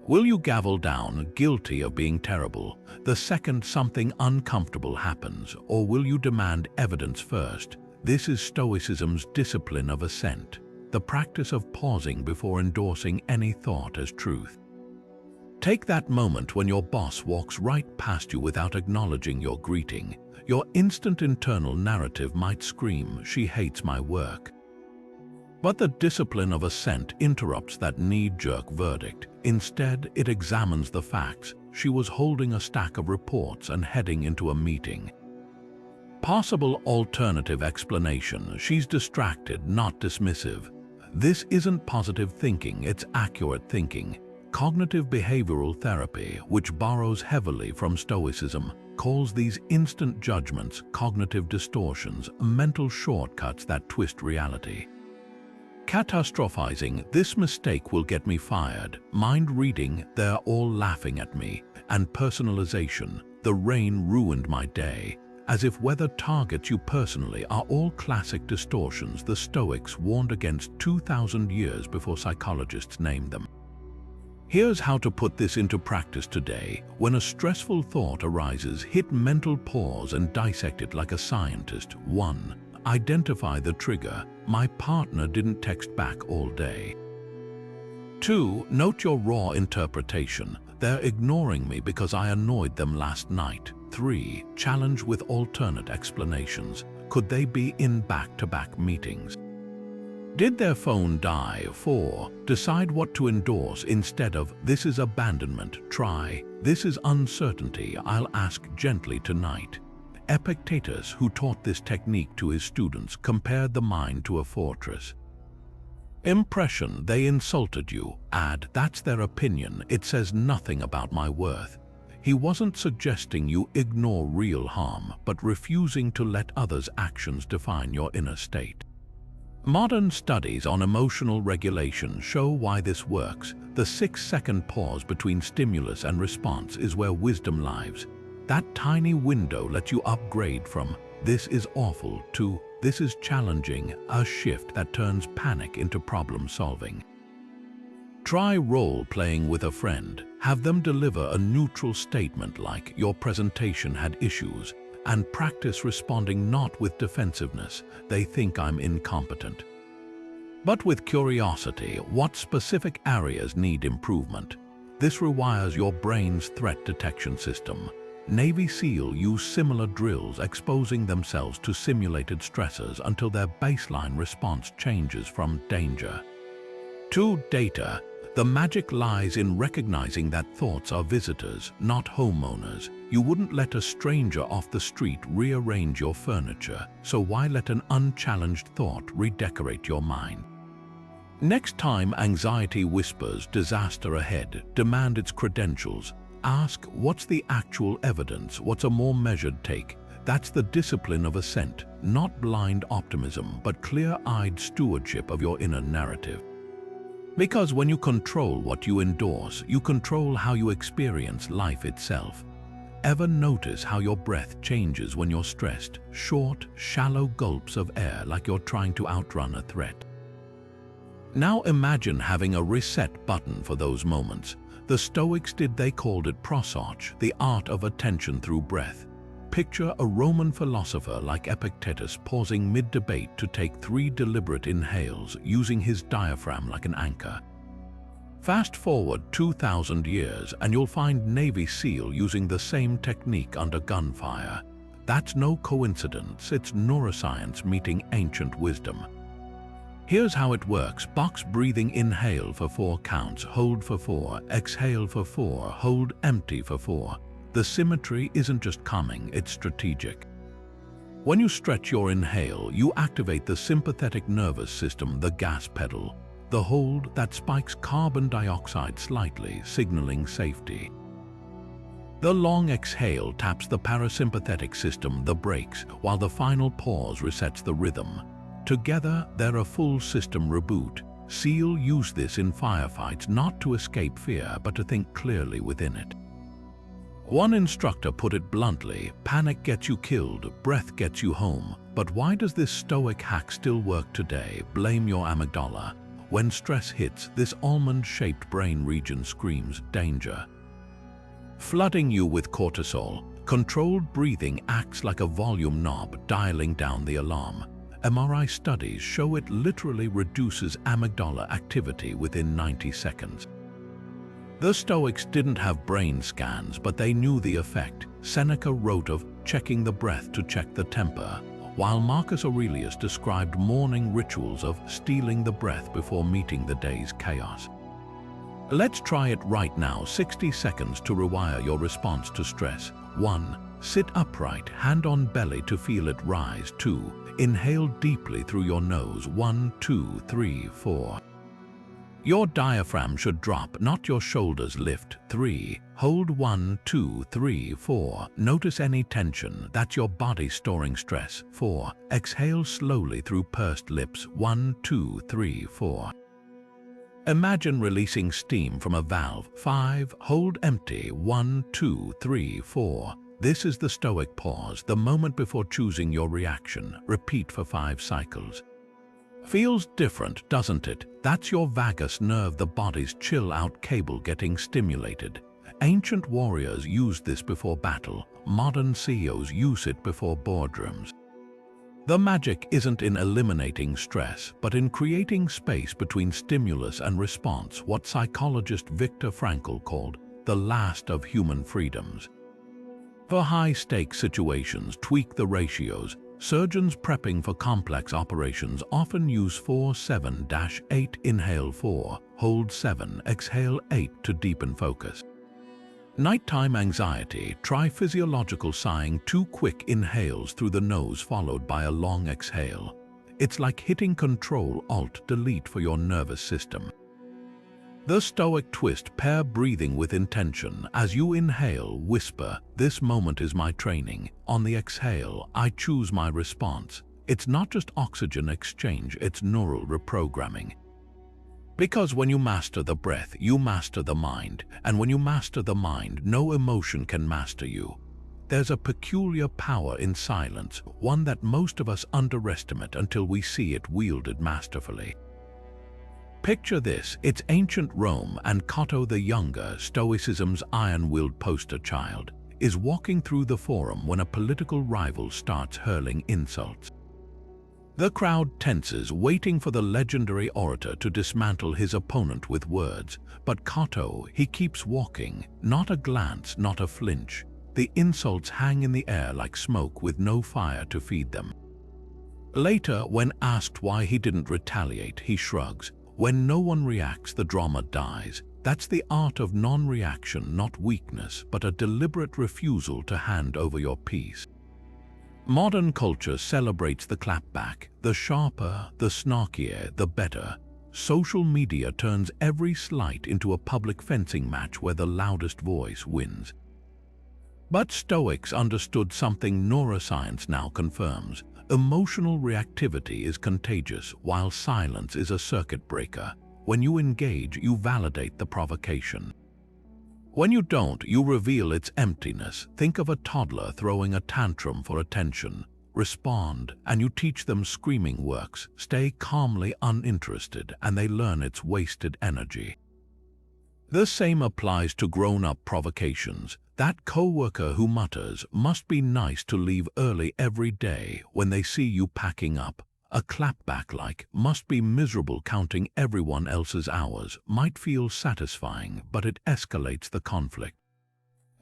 Will you gavel down, guilty of being terrible, the second something uncomfortable happens, or will you demand evidence first? This is Stoicism's discipline of assent, the practice of pausing before endorsing any thought as truth. Take that moment when your boss walks right past you without acknowledging your greeting. Your instant internal narrative might scream, "She hates my work." But the discipline of assent interrupts that knee-jerk verdict. Instead, it examines the facts. She was holding a stack of reports and heading into a meeting. Possible alternative explanation: she's distracted, not dismissive. This isn't positive thinking, it's accurate thinking. Cognitive behavioral therapy, which borrows heavily from Stoicism, calls these instant judgments cognitive distortions, mental shortcuts that twist reality. Catastrophizing: this mistake will get me fired. Mind reading: they're all laughing at me. And personalization: the rain ruined my day. As if weather targets you personally, are all classic distortions the Stoics warned against 2,000 years before psychologists named them. Here's how to put this into practice today. When a stressful thought arises, hit mental pause and dissect it like a scientist. 1. Identify the trigger. My partner didn't text back all day. 2. Note your raw interpretation. They're ignoring me because I annoyed them last night. 3. Challenge with alternate explanations. Could they be in back-to-back meetings? Did their phone die? 4. Decide what to endorse instead of "this is abandonment." Try "this is uncertainty. I'll ask gently tonight." Epictetus, who taught this technique to his students, compared the mind to a fortress. Impression: they insulted you. Add "that's their opinion. It says nothing about my worth." He wasn't suggesting you ignore real harm, but refusing to let others' actions define your inner state. Modern studies on emotional regulation show why this works. The 6-second pause between stimulus and response is where wisdom lives. That tiny window lets you upgrade from "this is awful" to "this is challenging," a shift that turns panic into problem solving. Try role-playing with a friend. Have them deliver a neutral statement like "your presentation had issues," and practice responding not with defensiveness, "they think I'm incompetent," but with curiosity. What specific areas need improvement? This rewires your brain's threat detection system. Navy SEAL use similar drills, exposing themselves to simulated stressors until their baseline response changes from danger to data. The magic lies in recognizing that thoughts are visitors, not homeowners. You wouldn't let a stranger off the street rearrange your furniture, so why let an unchallenged thought redecorate your mind? Next time anxiety whispers disaster ahead, demand its credentials. Ask, what's the actual evidence? What's a more measured take? That's the discipline of assent, not blind optimism, but clear-eyed stewardship of your inner narrative. Because when you control what you endorse, you control how you experience life itself. Ever notice how your breath changes when you're stressed? Short, shallow gulps of air, like you're trying to outrun a threat. Now imagine having a reset button for those moments. The Stoics did. They called it prosauch, the art of attention through breath. Picture a Roman philosopher like Epictetus pausing mid-debate to take 3 deliberate inhales, using his diaphragm like an anchor. Fast forward 2,000 years and you'll find Navy SEAL using the same technique under gunfire. That's no coincidence, it's neuroscience meeting ancient wisdom. Here's how it works. Box breathing: inhale for 4 counts, hold for 4, exhale for 4, hold empty for 4. The symmetry isn't just calming, it's strategic. When you stretch your inhale, you activate the sympathetic nervous system, the gas pedal. The hold, that spikes carbon dioxide slightly, signaling safety. The long exhale taps the parasympathetic system, the brakes, while the final pause resets the rhythm. Together, they're a full system reboot. SEAL use this in firefights, not to escape fear, but to think clearly within it. One instructor put it bluntly: panic gets you killed, breath gets you home. But why does this Stoic hack still work today? Blame your amygdala. When stress hits, this almond-shaped brain region screams danger, flooding you with cortisol. Controlled breathing acts like a volume knob, dialing down the alarm. MRI studies show it literally reduces amygdala activity within 90 seconds. The Stoics didn't have brain scans, but they knew the effect. Seneca wrote of checking the breath to check the temper, while Marcus Aurelius described morning rituals of stealing the breath before meeting the day's chaos. Let's try it right now. 60 seconds to rewire your response to stress. 1. Sit upright, hand on belly to feel it rise. 2. Inhale deeply through your nose. 1, 2, 3, 4. Your diaphragm should drop, not your shoulders lift. 3. Hold 1, 2, 3, 4. Notice any tension. That's your body storing stress. 4. Exhale slowly through pursed lips. 1, 2, 3, 4. Imagine releasing steam from a valve. 5. Hold empty. 1, 2, 3, 4. This is the Stoic pause, the moment before choosing your reaction. Repeat for 5 cycles. Feels different, doesn't it? That's your vagus nerve, the body's chill-out cable getting stimulated. Ancient warriors used this before battle. Modern CEOs use it before boardrooms. The magic isn't in eliminating stress, but in creating space between stimulus and response, what psychologist Viktor Frankl called the last of human freedoms. For high-stakes situations, tweak the ratios. Surgeons prepping for complex operations often use 4-7-8, inhale 4, hold 7, exhale 8 to deepen focus. Nighttime anxiety, try physiological sighing, 2 quick inhales through the nose followed by a long exhale. It's like hitting Control-Alt-Delete for your nervous system. The Stoic twist: pair breathing with intention. As you inhale, whisper, "This moment is my training." On the exhale, I choose my response. It's not just oxygen exchange, it's neural reprogramming. Because when you master the breath, you master the mind. And when you master the mind, no emotion can master you. There's a peculiar power in silence, one that most of us underestimate until we see it wielded masterfully. Picture this: it's ancient Rome, and Cato the Younger, Stoicism's iron-willed poster child, is walking through the forum when a political rival starts hurling insults. The crowd tenses, waiting for the legendary orator to dismantle his opponent with words. But Cato, he keeps walking, not a glance, not a flinch. The insults hang in the air like smoke with no fire to feed them. Later, when asked why he didn't retaliate, he shrugs. When no one reacts, the drama dies. That's the art of non-reaction, not weakness, but a deliberate refusal to hand over your peace. Modern culture celebrates the clapback. The sharper, the snarkier, the better. Social media turns every slight into a public fencing match where the loudest voice wins. But Stoics understood something neuroscience now confirms. Emotional reactivity is contagious, while silence is a circuit breaker. When you engage, you validate the provocation. When you don't, you reveal its emptiness. Think of a toddler throwing a tantrum for attention. Respond, and you teach them screaming works. Stay calmly uninterested, and they learn it's wasted energy. The same applies to grown-up provocations. That coworker who mutters, "Must be nice to leave early every day," when they see you packing up. A clapback like, "Must be miserable counting everyone else's hours," might feel satisfying, but it escalates the conflict.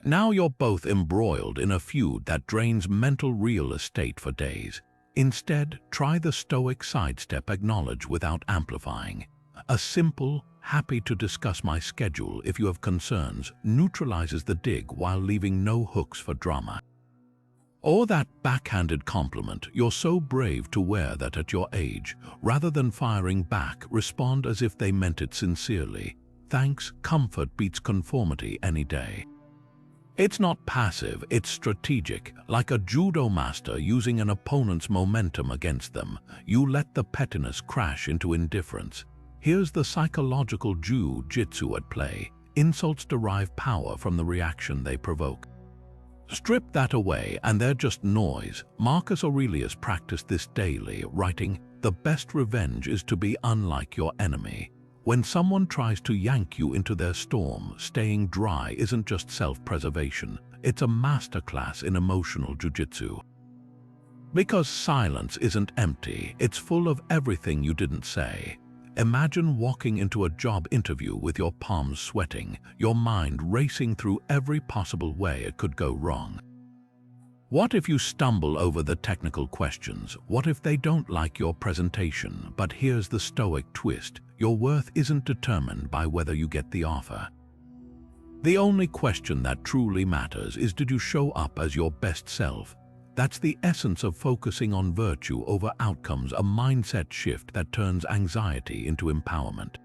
Now you're both embroiled in a feud that drains mental real estate for days. Instead, try the Stoic sidestep: acknowledge without amplifying. A simple, "happy to discuss my schedule if you have concerns," neutralizes the dig while leaving no hooks for drama. Or that backhanded compliment, "You're so brave to wear that at your age." Rather than firing back, respond as if they meant it sincerely. Thanks, comfort beats conformity any day. It's not passive, it's strategic. Like a judo master using an opponent's momentum against them, you let the pettiness crash into indifference. Here's the psychological jiu-jitsu at play. Insults derive power from the reaction they provoke. Strip that away and they're just noise. Marcus Aurelius practiced this daily, writing, "The best revenge is to be unlike your enemy." When someone tries to yank you into their storm, staying dry isn't just self-preservation, it's a masterclass in emotional jiu-jitsu. Because silence isn't empty, it's full of everything you didn't say. Imagine walking into a job interview with your palms sweating, your mind racing through every possible way it could go wrong. What if you stumble over the technical questions? What if they don't like your presentation? But here's the Stoic twist: your worth isn't determined by whether you get the offer. The only question that truly matters is, did you show up as your best self? That's the essence of focusing on virtue over outcomes, a mindset shift that turns anxiety into empowerment.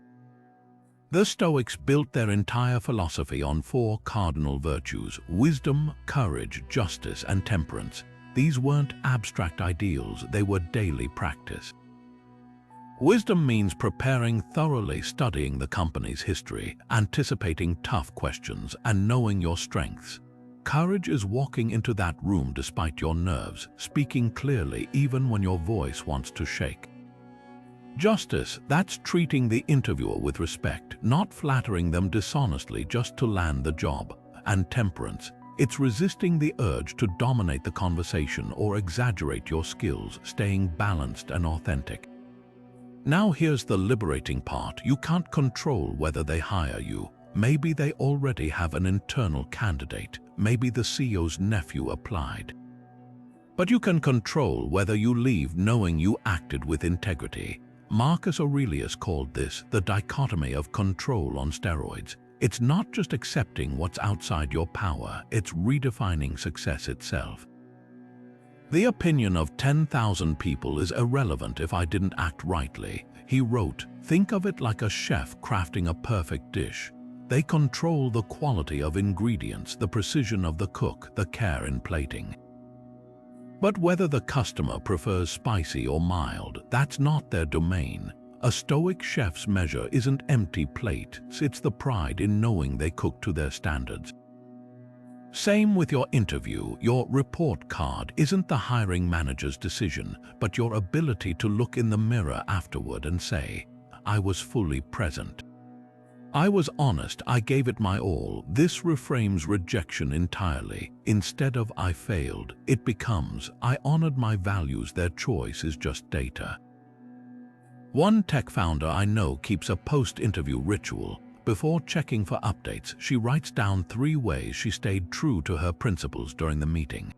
The Stoics built their entire philosophy on 4 cardinal virtues: wisdom, courage, justice, and temperance. These weren't abstract ideals, they were daily practice. Wisdom means preparing thoroughly, studying the company's history, anticipating tough questions, and knowing your strengths. Courage is walking into that room despite your nerves, speaking clearly even when your voice wants to shake. Justice, that's treating the interviewer with respect, not flattering them dishonestly just to land the job. And temperance, it's resisting the urge to dominate the conversation or exaggerate your skills, staying balanced and authentic. Now here's the liberating part: you can't control whether they hire you. Maybe they already have an internal candidate. Maybe the CEO's nephew applied. But you can control whether you leave knowing you acted with integrity. Marcus Aurelius called this the dichotomy of control on steroids. It's not just accepting what's outside your power, it's redefining success itself. The opinion of 10,000 people is irrelevant if I didn't act rightly. He wrote, "Think of it like a chef crafting a perfect dish. They control the quality of ingredients, the precision of the cook, the care in plating. But whether the customer prefers spicy or mild, that's not their domain. A Stoic chef's measure isn't empty plates, it's the pride in knowing they cook to their standards." Same with your interview. Your report card isn't the hiring manager's decision, but your ability to look in the mirror afterward and say, "I was fully present. I was honest, I gave it my all." This reframes rejection entirely. Instead of "I failed," it becomes "I honored my values, their choice is just data." One tech founder I know keeps a post-interview ritual. Before checking for updates, she writes down 3 ways she stayed true to her principles during the meeting.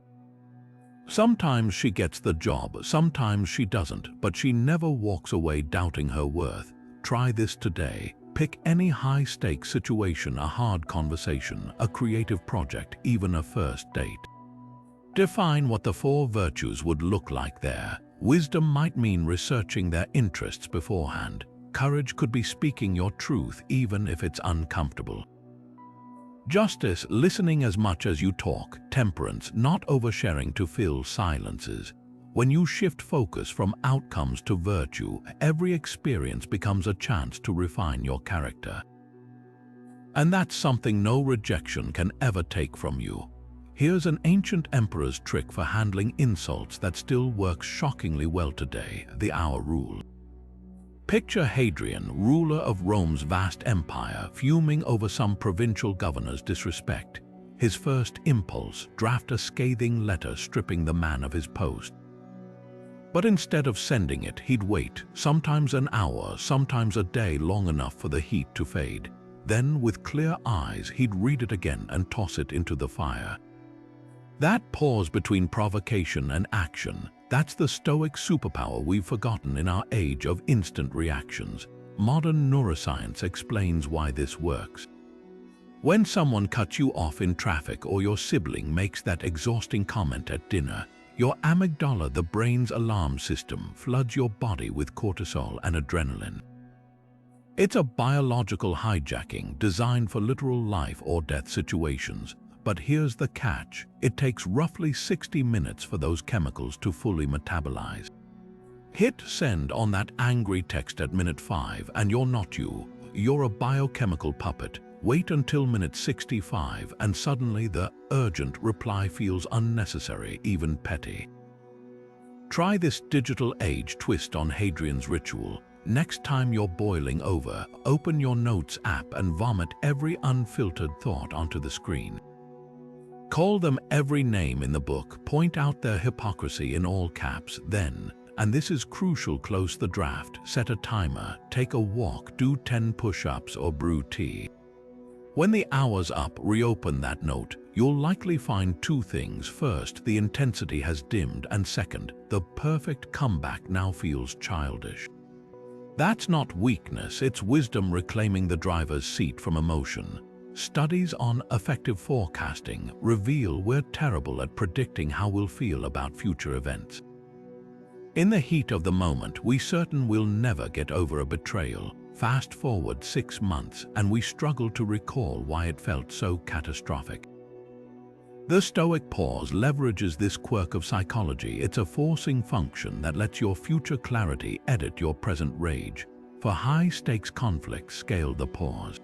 Sometimes she gets the job, sometimes she doesn't, but she never walks away doubting her worth. Try this today. Pick any high-stakes situation, a hard conversation, a creative project, even a first date. Define what the 4 virtues would look like there. Wisdom might mean researching their interests beforehand. Courage could be speaking your truth even if it's uncomfortable. Justice, listening as much as you talk. Temperance, not oversharing to fill silences. When you shift focus from outcomes to virtue, every experience becomes a chance to refine your character. And that's something no rejection can ever take from you. Here's an ancient emperor's trick for handling insults that still works shockingly well today: the hour rule. Picture Hadrian, ruler of Rome's vast empire, fuming over some provincial governor's disrespect. His first impulse: draft a scathing letter stripping the man of his post. But instead of sending it, he'd wait, sometimes an hour, sometimes a day, long enough for the heat to fade. Then, with clear eyes, he'd read it again and toss it into the fire. That pause between provocation and action, that's the Stoic superpower we've forgotten in our age of instant reactions. Modern neuroscience explains why this works. When someone cuts you off in traffic or your sibling makes that exhausting comment at dinner, your amygdala, the brain's alarm system, floods your body with cortisol and adrenaline. It's a biological hijacking designed for literal life or death situations. But here's the catch: it takes roughly 60 minutes for those chemicals to fully metabolize. Hit send on that angry text at minute 5 and you're not you. You're a biochemical puppet. Wait until minute 65 and suddenly the urgent reply feels unnecessary, even petty. Try this digital age twist on Hadrian's ritual. Next time you're boiling over, open your notes app and vomit every unfiltered thought onto the screen. Call them every name in the book, point out their hypocrisy in all caps, then, and this is crucial, close the draft, set a timer, take a walk, do 10 push-ups or brew tea. When the hour's up, reopen that note. You'll likely find 2 things. First, the intensity has dimmed, and second, the perfect comeback now feels childish. That's not weakness, it's wisdom reclaiming the driver's seat from emotion. Studies on effective forecasting reveal we're terrible at predicting how we'll feel about future events. In the heat of the moment, we're certain we'll never get over a betrayal. Fast forward 6 months, and we struggle to recall why it felt so catastrophic. The Stoic pause leverages this quirk of psychology. It's a forcing function that lets your future clarity edit your present rage. For high-stakes conflicts, scale the pause.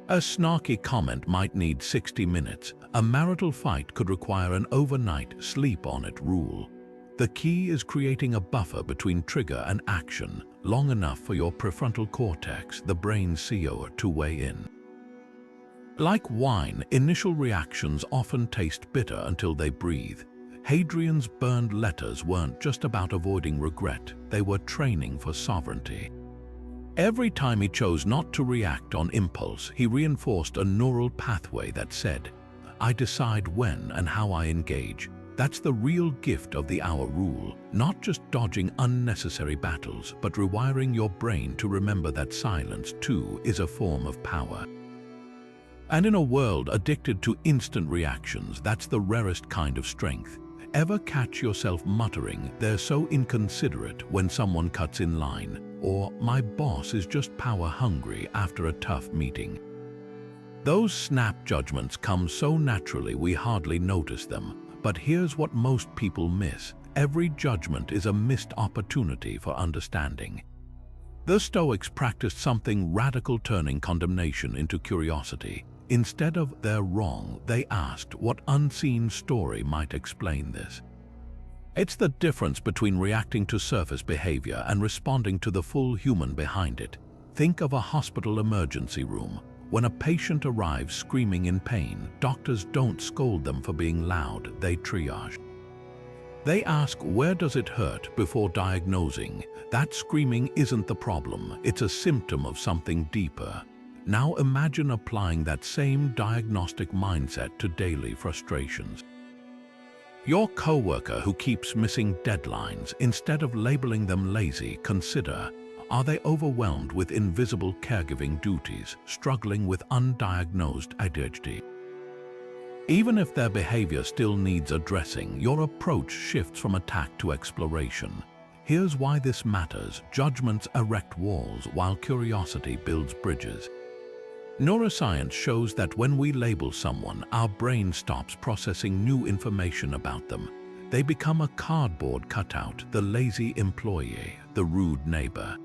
A snarky comment might need 60 minutes. A marital fight could require an overnight sleep on it rule. The key is creating a buffer between trigger and action, long enough for your prefrontal cortex, the brain's CEO, to weigh in. Like wine, initial reactions often taste bitter until they breathe. Hadrian's burned letters weren't just about avoiding regret, they were training for sovereignty. Every time he chose not to react on impulse, he reinforced a neural pathway that said, "I decide when and how I engage." That's the real gift of the hour rule, not just dodging unnecessary battles, but rewiring your brain to remember that silence, too, is a form of power. And in a world addicted to instant reactions, that's the rarest kind of strength. Ever catch yourself muttering, "They're so inconsiderate," when someone cuts in line, or "My boss is just power hungry," after a tough meeting? Those snap judgments come so naturally we hardly notice them. But here's what most people miss: every judgment is a missed opportunity for understanding. The Stoics practiced something radical, turning condemnation into curiosity. Instead of "they're wrong," they asked, "what unseen story might explain this?" It's the difference between reacting to surface behavior and responding to the full human behind it. Think of a hospital emergency room. When a patient arrives screaming in pain, doctors don't scold them for being loud, they triage. They ask, "Where does it hurt?" before diagnosing. That screaming isn't the problem, it's a symptom of something deeper. Now imagine applying that same diagnostic mindset to daily frustrations. Your coworker who keeps missing deadlines, instead of labeling them lazy, consider, are they overwhelmed with invisible caregiving duties, struggling with undiagnosed ADHD? Even if their behavior still needs addressing, your approach shifts from attack to exploration. Here's why this matters. Judgments erect walls, while curiosity builds bridges. Neuroscience shows that when we label someone, our brain stops processing new information about them. They become a cardboard cutout, the lazy employee, the rude neighbor.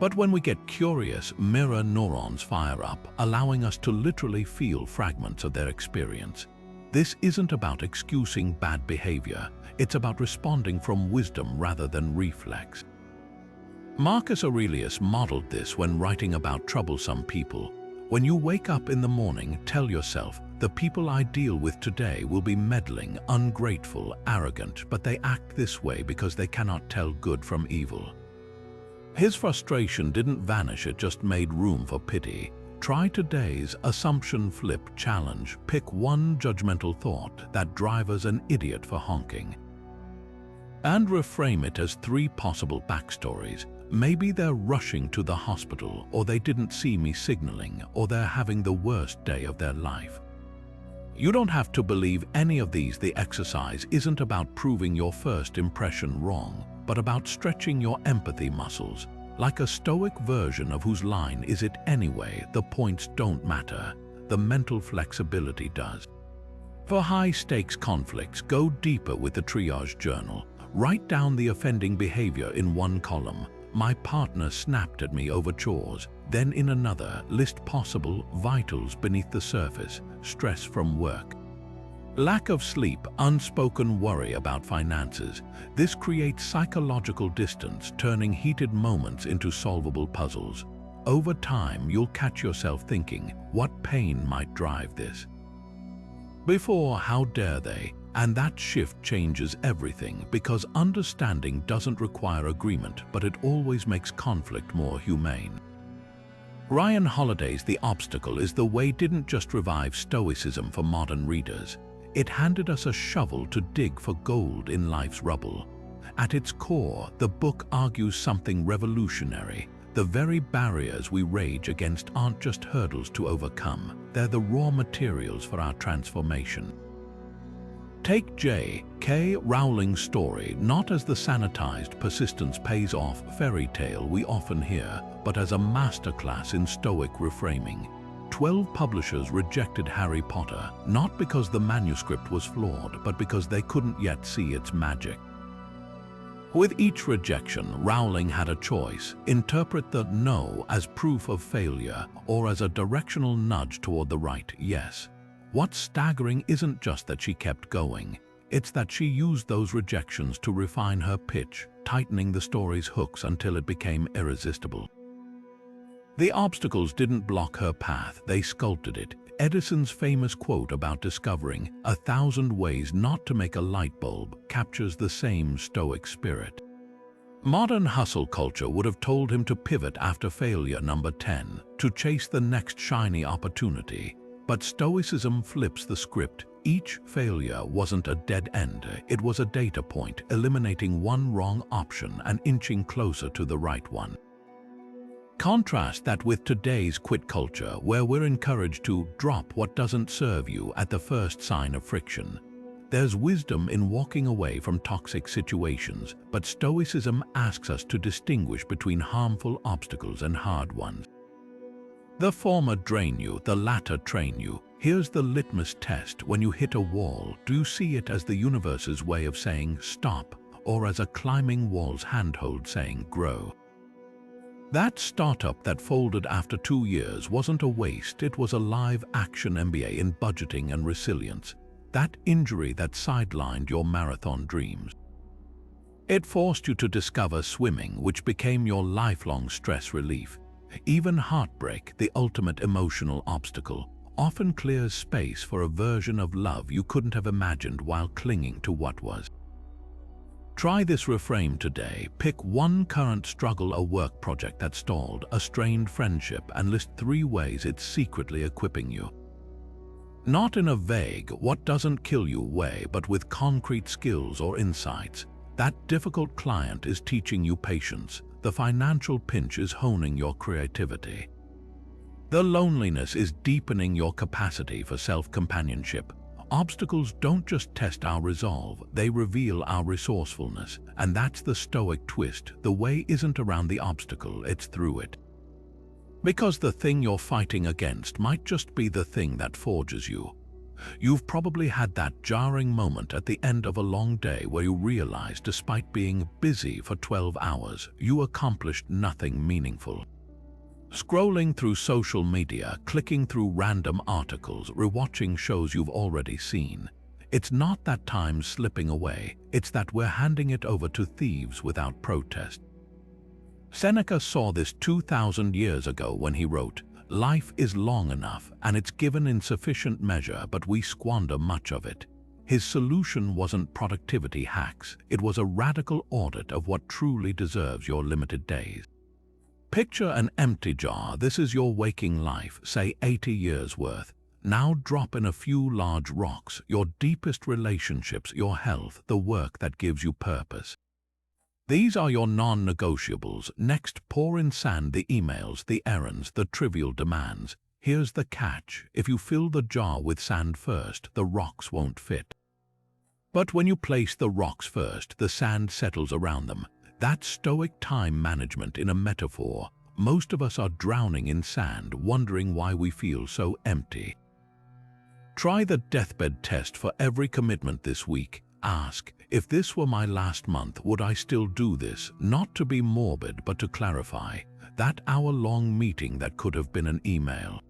But when we get curious, mirror neurons fire up, allowing us to literally feel fragments of their experience. This isn't about excusing bad behavior. It's about responding from wisdom rather than reflex. Marcus Aurelius modeled this when writing about troublesome people. When you wake up in the morning, tell yourself, the people I deal with today will be meddling, ungrateful, arrogant, but they act this way because they cannot tell good from evil. His frustration didn't vanish, it just made room for pity. Try today's assumption flip challenge. Pick one judgmental thought that drives an idiot for honking, and reframe it as 3 possible backstories. Maybe they're rushing to the hospital, or they didn't see me signaling, or they're having the worst day of their life. You don't have to believe any of these. The exercise isn't about proving your first impression wrong, but about stretching your empathy muscles. Like a Stoic version of whose line is it anyway, the points don't matter, the mental flexibility does. For high-stakes conflicts, go deeper with the triage journal. Write down the offending behavior in one column. My partner snapped at me over chores. Then in another, list possible vitals beneath the surface. Stress from work, lack of sleep, unspoken worry about finances. This creates psychological distance, turning heated moments into solvable puzzles. Over time, you'll catch yourself thinking, what pain might drive this? Before, how dare they? And that shift changes everything, because understanding doesn't require agreement, but it always makes conflict more humane. Ryan Holiday's The Obstacle is the Way didn't just revive Stoicism for modern readers. It handed us a shovel to dig for gold in life's rubble. At its core, the book argues something revolutionary. The very barriers we rage against aren't just hurdles to overcome. They're the raw materials for our transformation. Take J.K. Rowling's story not as the sanitized persistence pays off fairy tale we often hear, but as a masterclass in Stoic reframing. 12 publishers rejected Harry Potter, not because the manuscript was flawed, but because they couldn't yet see its magic. With each rejection, Rowling had a choice: interpret the no as proof of failure or as a directional nudge toward the right yes. What's staggering isn't just that she kept going, it's that she used those rejections to refine her pitch, tightening the story's hooks until it became irresistible. The obstacles didn't block her path, they sculpted it. Edison's famous quote about discovering 1,000 ways not to make a light bulb captures the same Stoic spirit. Modern hustle culture would have told him to pivot after failure number 10, to chase the next shiny opportunity. But Stoicism flips the script. Each failure wasn't a dead end, it was a data point, eliminating one wrong option and inching closer to the right one. Contrast that with today's quit culture, where we're encouraged to drop what doesn't serve you at the first sign of friction. There's wisdom in walking away from toxic situations, but Stoicism asks us to distinguish between harmful obstacles and hard ones. The former drain you, the latter train you. Here's the litmus test. When you hit a wall, do you see it as the universe's way of saying stop, or as a climbing wall's handhold saying grow? That startup that folded after 2 years wasn't a waste, it was a live action MBA in budgeting and resilience. That injury that sidelined your marathon dreams. It forced you to discover swimming, which became your lifelong stress relief. Even heartbreak, the ultimate emotional obstacle, often clears space for a version of love you couldn't have imagined while clinging to what was. Try this reframe today. Pick one current struggle, a work project that stalled, a strained friendship, and list 3 ways it's secretly equipping you. Not in a vague, what doesn't kill you way, but with concrete skills or insights. That difficult client is teaching you patience. The financial pinch is honing your creativity. The loneliness is deepening your capacity for self-companionship. Obstacles don't just test our resolve, they reveal our resourcefulness. And that's the Stoic twist. The way isn't around the obstacle, it's through it. Because the thing you're fighting against might just be the thing that forges you. You've probably had that jarring moment at the end of a long day where you realize, despite being busy for 12 hours, you accomplished nothing meaningful. Scrolling through social media, clicking through random articles, rewatching shows you've already seen. It's not that time's slipping away, it's that we're handing it over to thieves without protest. Seneca saw this 2,000 years ago when he wrote, "Life is long enough, and it's given in sufficient measure, but we squander much of it." His solution wasn't productivity hacks, it was a radical audit of what truly deserves your limited days. Picture an empty jar. This is your waking life, say 80 years worth. Now drop in a few large rocks, your deepest relationships, your health, the work that gives you purpose. These are your non-negotiables. Next, pour in sand, the emails, the errands, the trivial demands. Here's the catch. If you fill the jar with sand first, the rocks won't fit. But when you place the rocks first, the sand settles around them. That's Stoic time management in a metaphor. Most of us are drowning in sand, wondering why we feel so empty. Try the deathbed test for every commitment this week. Ask, if this were my last month, would I still do this? Not to be morbid, but to clarify. That hour-long meeting that could have been an email.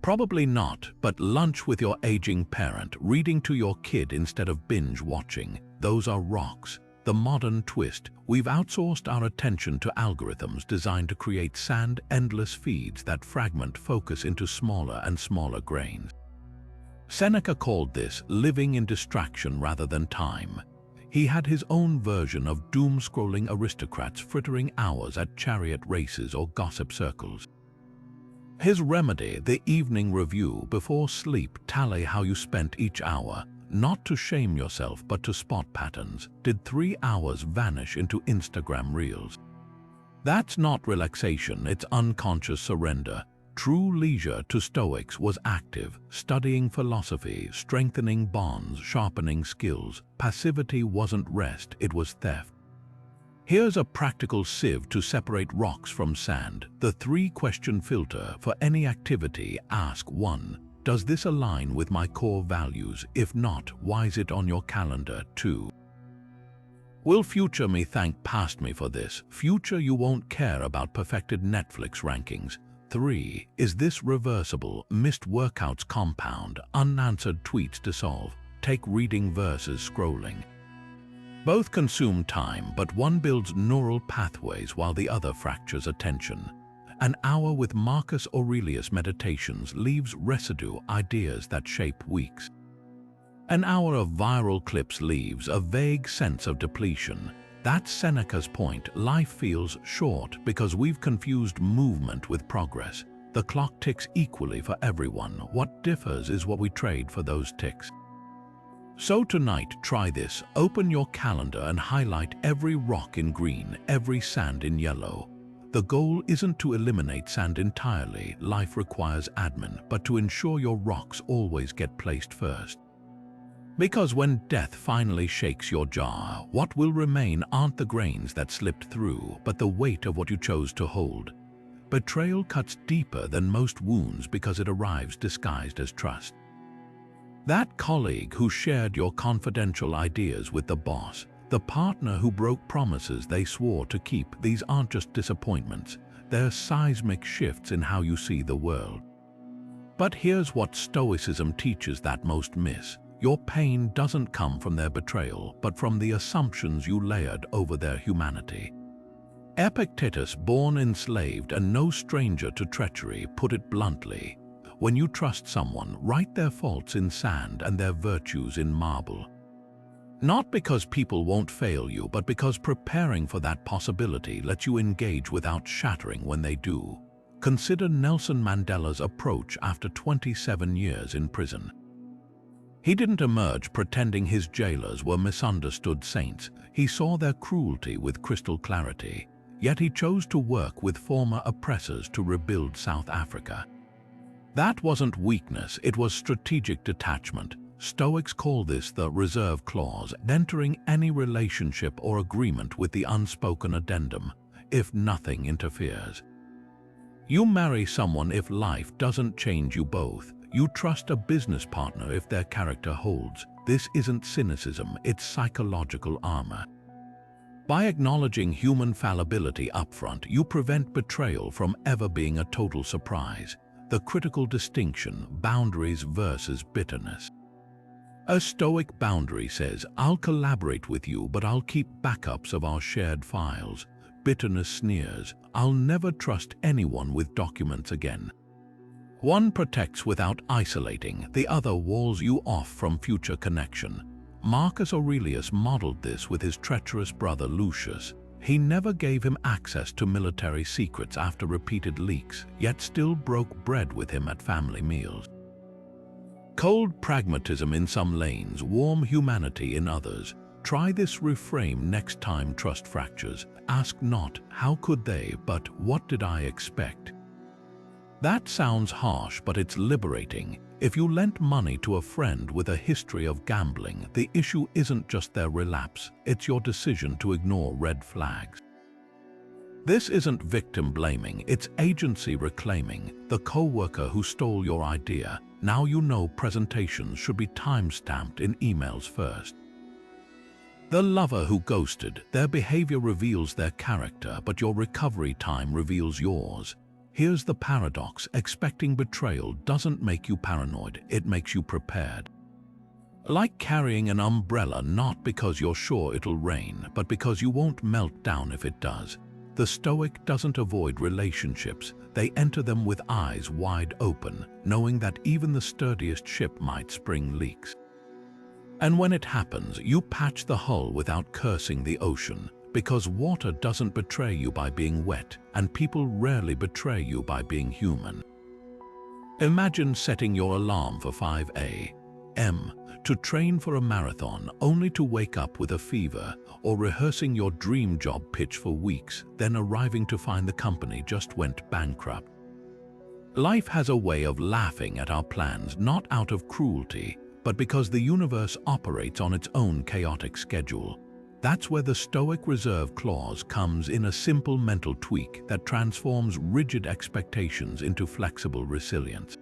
Probably not, but lunch with your aging parent, reading to your kid instead of binge watching. Those are rocks. The modern twist, we've outsourced our attention to algorithms designed to create sand, endless feeds that fragment focus into smaller and smaller grains. Seneca called this living in distraction rather than time. He had his own version of doom-scrolling aristocrats frittering hours at chariot races or gossip circles. His remedy, the evening review before sleep, tally how you spent each hour. Not to shame yourself, but to spot patterns. Did 3 hours vanish into Instagram reels? That's not relaxation, it's unconscious surrender. True leisure to Stoics was active, studying philosophy, strengthening bonds, sharpening skills. Passivity wasn't rest, it was theft. Here's a practical sieve to separate rocks from sand. The 3-question filter for any activity. Ask 1. Does this align with my core values? If not, why is it on your calendar? 2. Will future me thank past me for this? Future you won't care about perfected Netflix rankings. 3. Is this reversible? Missed workouts compound, unanswered tweets dissolve. Take reading versus scrolling. Both consume time, but one builds neural pathways while the other fractures attention. An hour with Marcus Aurelius meditations leaves residue, ideas that shape weeks. An hour of viral clips leaves a vague sense of depletion. That's Seneca's point. Life feels short because we've confused movement with progress. The clock ticks equally for everyone. What differs is what we trade for those ticks. So tonight, try this. Open your calendar and highlight every rock in green, every sand in yellow. The goal isn't to eliminate sand entirely, life requires admin, but to ensure your rocks always get placed first. Because when death finally shakes your jar, what will remain aren't the grains that slipped through, but the weight of what you chose to hold. Betrayal cuts deeper than most wounds because it arrives disguised as trust. That colleague who shared your confidential ideas with the boss, the partner who broke promises they swore to keep, these aren't just disappointments, they're seismic shifts in how you see the world. But here's what Stoicism teaches that most miss. Your pain doesn't come from their betrayal, but from the assumptions you layered over their humanity. Epictetus, born enslaved and no stranger to treachery, put it bluntly, when you trust someone, write their faults in sand and their virtues in marble. Not because people won't fail you, but because preparing for that possibility lets you engage without shattering when they do. Consider Nelson Mandela's approach after 27 years in prison. He didn't emerge pretending his jailers were misunderstood saints. He saw their cruelty with crystal clarity, yet he chose to work with former oppressors to rebuild South Africa. That wasn't weakness, it was strategic detachment. Stoics call this the reserve clause, entering any relationship or agreement with the unspoken addendum, if nothing interferes. You marry someone if life doesn't change you both. You trust a business partner if their character holds. This isn't cynicism, it's psychological armor. By acknowledging human fallibility upfront, you prevent betrayal from ever being a total surprise. The critical distinction, boundaries versus bitterness. A Stoic boundary says, I'll collaborate with you, but I'll keep backups of our shared files. Bitterness sneers, I'll never trust anyone with documents again. One protects without isolating, the other walls you off from future connection. Marcus Aurelius modeled this with his treacherous brother Lucius. He never gave him access to military secrets after repeated leaks, yet still broke bread with him at family meals. Cold pragmatism in some lanes, warm humanity in others. Try this reframe next time trust fractures. Ask not, how could they, but what did I expect? That sounds harsh, but it's liberating. If you lent money to a friend with a history of gambling, the issue isn't just their relapse, it's your decision to ignore red flags. This isn't victim blaming, it's agency reclaiming. The coworker who stole your idea, now you know presentations should be time-stamped in emails first. The lover who ghosted, their behavior reveals their character, but your recovery time reveals yours. Here's the paradox, expecting betrayal doesn't make you paranoid, it makes you prepared. Like carrying an umbrella not because you're sure it'll rain, but because you won't melt down if it does. The Stoic doesn't avoid relationships, they enter them with eyes wide open, knowing that even the sturdiest ship might spring leaks. And when it happens, you patch the hull without cursing the ocean, because water doesn't betray you by being wet, and people rarely betray you by being human. Imagine setting your alarm for 5 a.m. to train for a marathon, only to wake up with a fever, or rehearsing your dream job pitch for weeks, then arriving to find the company just went bankrupt. Life has a way of laughing at our plans, not out of cruelty, but because the universe operates on its own chaotic schedule. That's where the Stoic reserve clause comes in, a simple mental tweak that transforms rigid expectations into flexible resilience.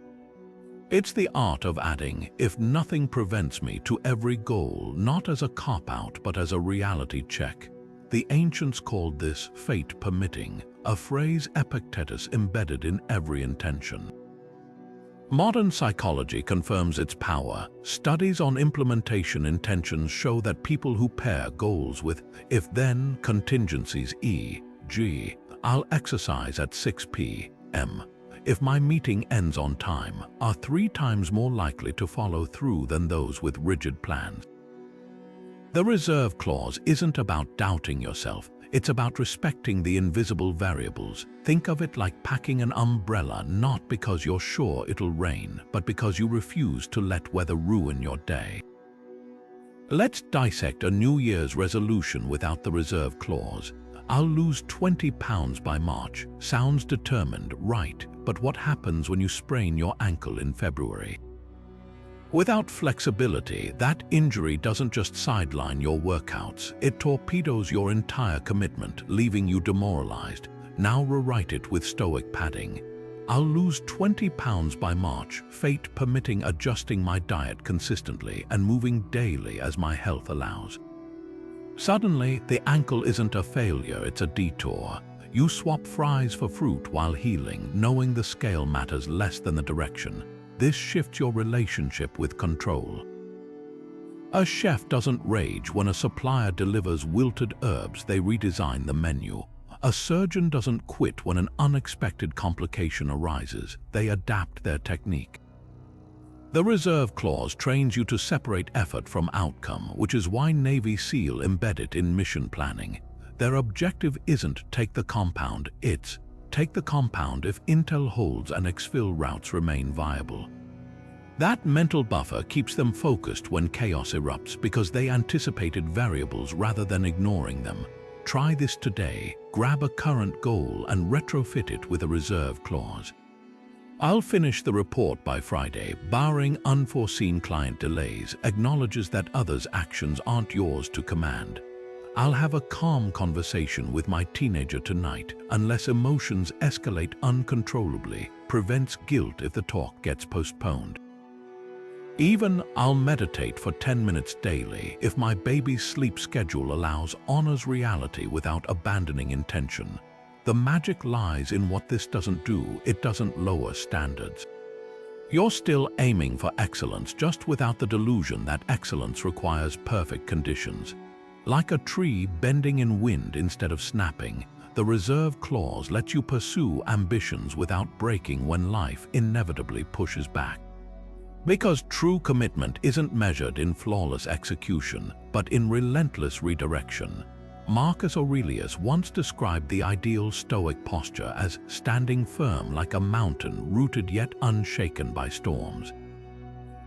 It's the art of adding, if nothing prevents me, to every goal, not as a cop-out but as a reality check. The ancients called this fate permitting, a phrase Epictetus embedded in every intention. Modern psychology confirms its power. Studies on implementation intentions show that people who pair goals with if-then contingencies, e.g., I'll exercise at 6 p.m. if my meeting ends on time, are 3 times more likely to follow through than those with rigid plans. The reserve clause isn't about doubting yourself, it's about respecting the invisible variables. Think of it like packing an umbrella not because you're sure it'll rain, but because you refuse to let weather ruin your day. Let's dissect a New Year's resolution without the reserve clause. I'll lose 20 pounds by March. Sounds determined, right? But what happens when you sprain your ankle in February? Without flexibility, that injury doesn't just sideline your workouts, it torpedoes your entire commitment, leaving you demoralized. Now rewrite it with Stoic padding. I'll lose 20 pounds by March, fate permitting, adjusting my diet consistently and moving daily as my health allows. Suddenly, the ankle isn't a failure, it's a detour. You swap fries for fruit while healing, knowing the scale matters less than the direction. This shifts your relationship with control. A chef doesn't rage when a supplier delivers wilted herbs, they redesign the menu. A surgeon doesn't quit when an unexpected complication arises, they adapt their technique. The reserve clause trains you to separate effort from outcome, which is why Navy SEAL embed it in mission planning. Their objective isn't take the compound, it's take the compound if intel holds and exfil routes remain viable. That mental buffer keeps them focused when chaos erupts because they anticipated variables rather than ignoring them. Try this today. Grab a current goal and retrofit it with a reserve clause. I'll finish the report by Friday, barring unforeseen client delays, acknowledges that others' actions aren't yours to command. I'll have a calm conversation with my teenager tonight, unless emotions escalate uncontrollably, prevents guilt if the talk gets postponed. Even I'll meditate for 10 minutes daily if my baby's sleep schedule allows, honors reality without abandoning intention. The magic lies in what this doesn't do. It doesn't lower standards. You're still aiming for excellence, just without the delusion that excellence requires perfect conditions. Like a tree bending in wind instead of snapping, the reserve clause lets you pursue ambitions without breaking when life inevitably pushes back. Because true commitment isn't measured in flawless execution, but in relentless redirection. Marcus Aurelius once described the ideal Stoic posture as standing firm like a mountain, rooted yet unshaken by storms.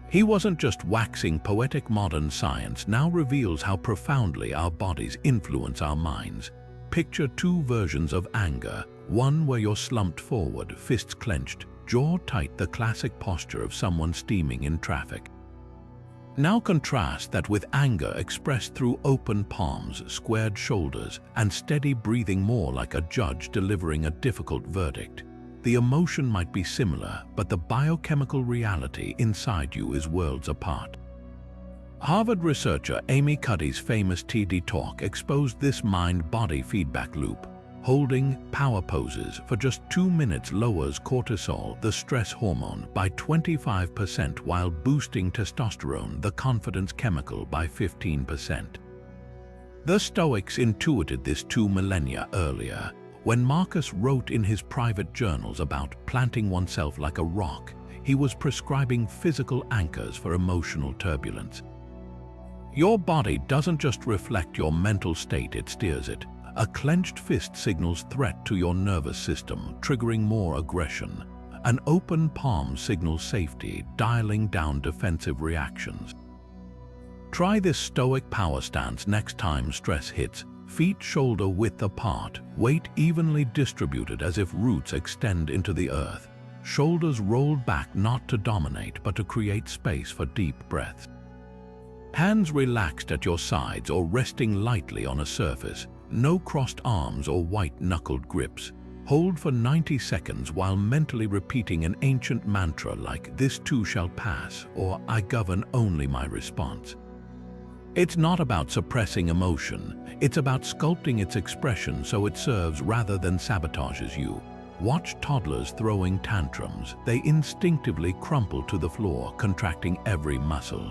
He wasn't just waxing poetic. Modern science now reveals how profoundly our bodies influence our minds. Picture two versions of anger, one where you're slumped forward, fists clenched, jaw tight, the classic posture of someone steaming in traffic. Now contrast that with anger expressed through open palms, squared shoulders, and steady breathing, more like a judge delivering a difficult verdict. The emotion might be similar, but the biochemical reality inside you is worlds apart. Harvard researcher Amy Cuddy's famous TED Talk exposed this mind-body feedback loop. Holding power poses for just 2 minutes lowers cortisol, the stress hormone, by 25% while boosting testosterone, the confidence chemical, by 15%. The Stoics intuited this 2 millennia earlier. When Marcus wrote in his private journals about planting oneself like a rock, he was prescribing physical anchors for emotional turbulence. Your body doesn't just reflect your mental state, it steers it. A clenched fist signals threat to your nervous system, triggering more aggression. An open palm signals safety, dialing down defensive reactions. Try this Stoic power stance next time stress hits. Feet shoulder width apart, weight evenly distributed as if roots extend into the earth. Shoulders rolled back not to dominate but to create space for deep breaths. Hands relaxed at your sides or resting lightly on a surface. No crossed arms or white-knuckled grips. Hold for 90 seconds while mentally repeating an ancient mantra like "This too shall pass" or "I govern only my response." It's not about suppressing emotion, it's about sculpting its expression so it serves rather than sabotages you. Watch toddlers throwing tantrums. They instinctively crumple to the floor, contracting every muscle.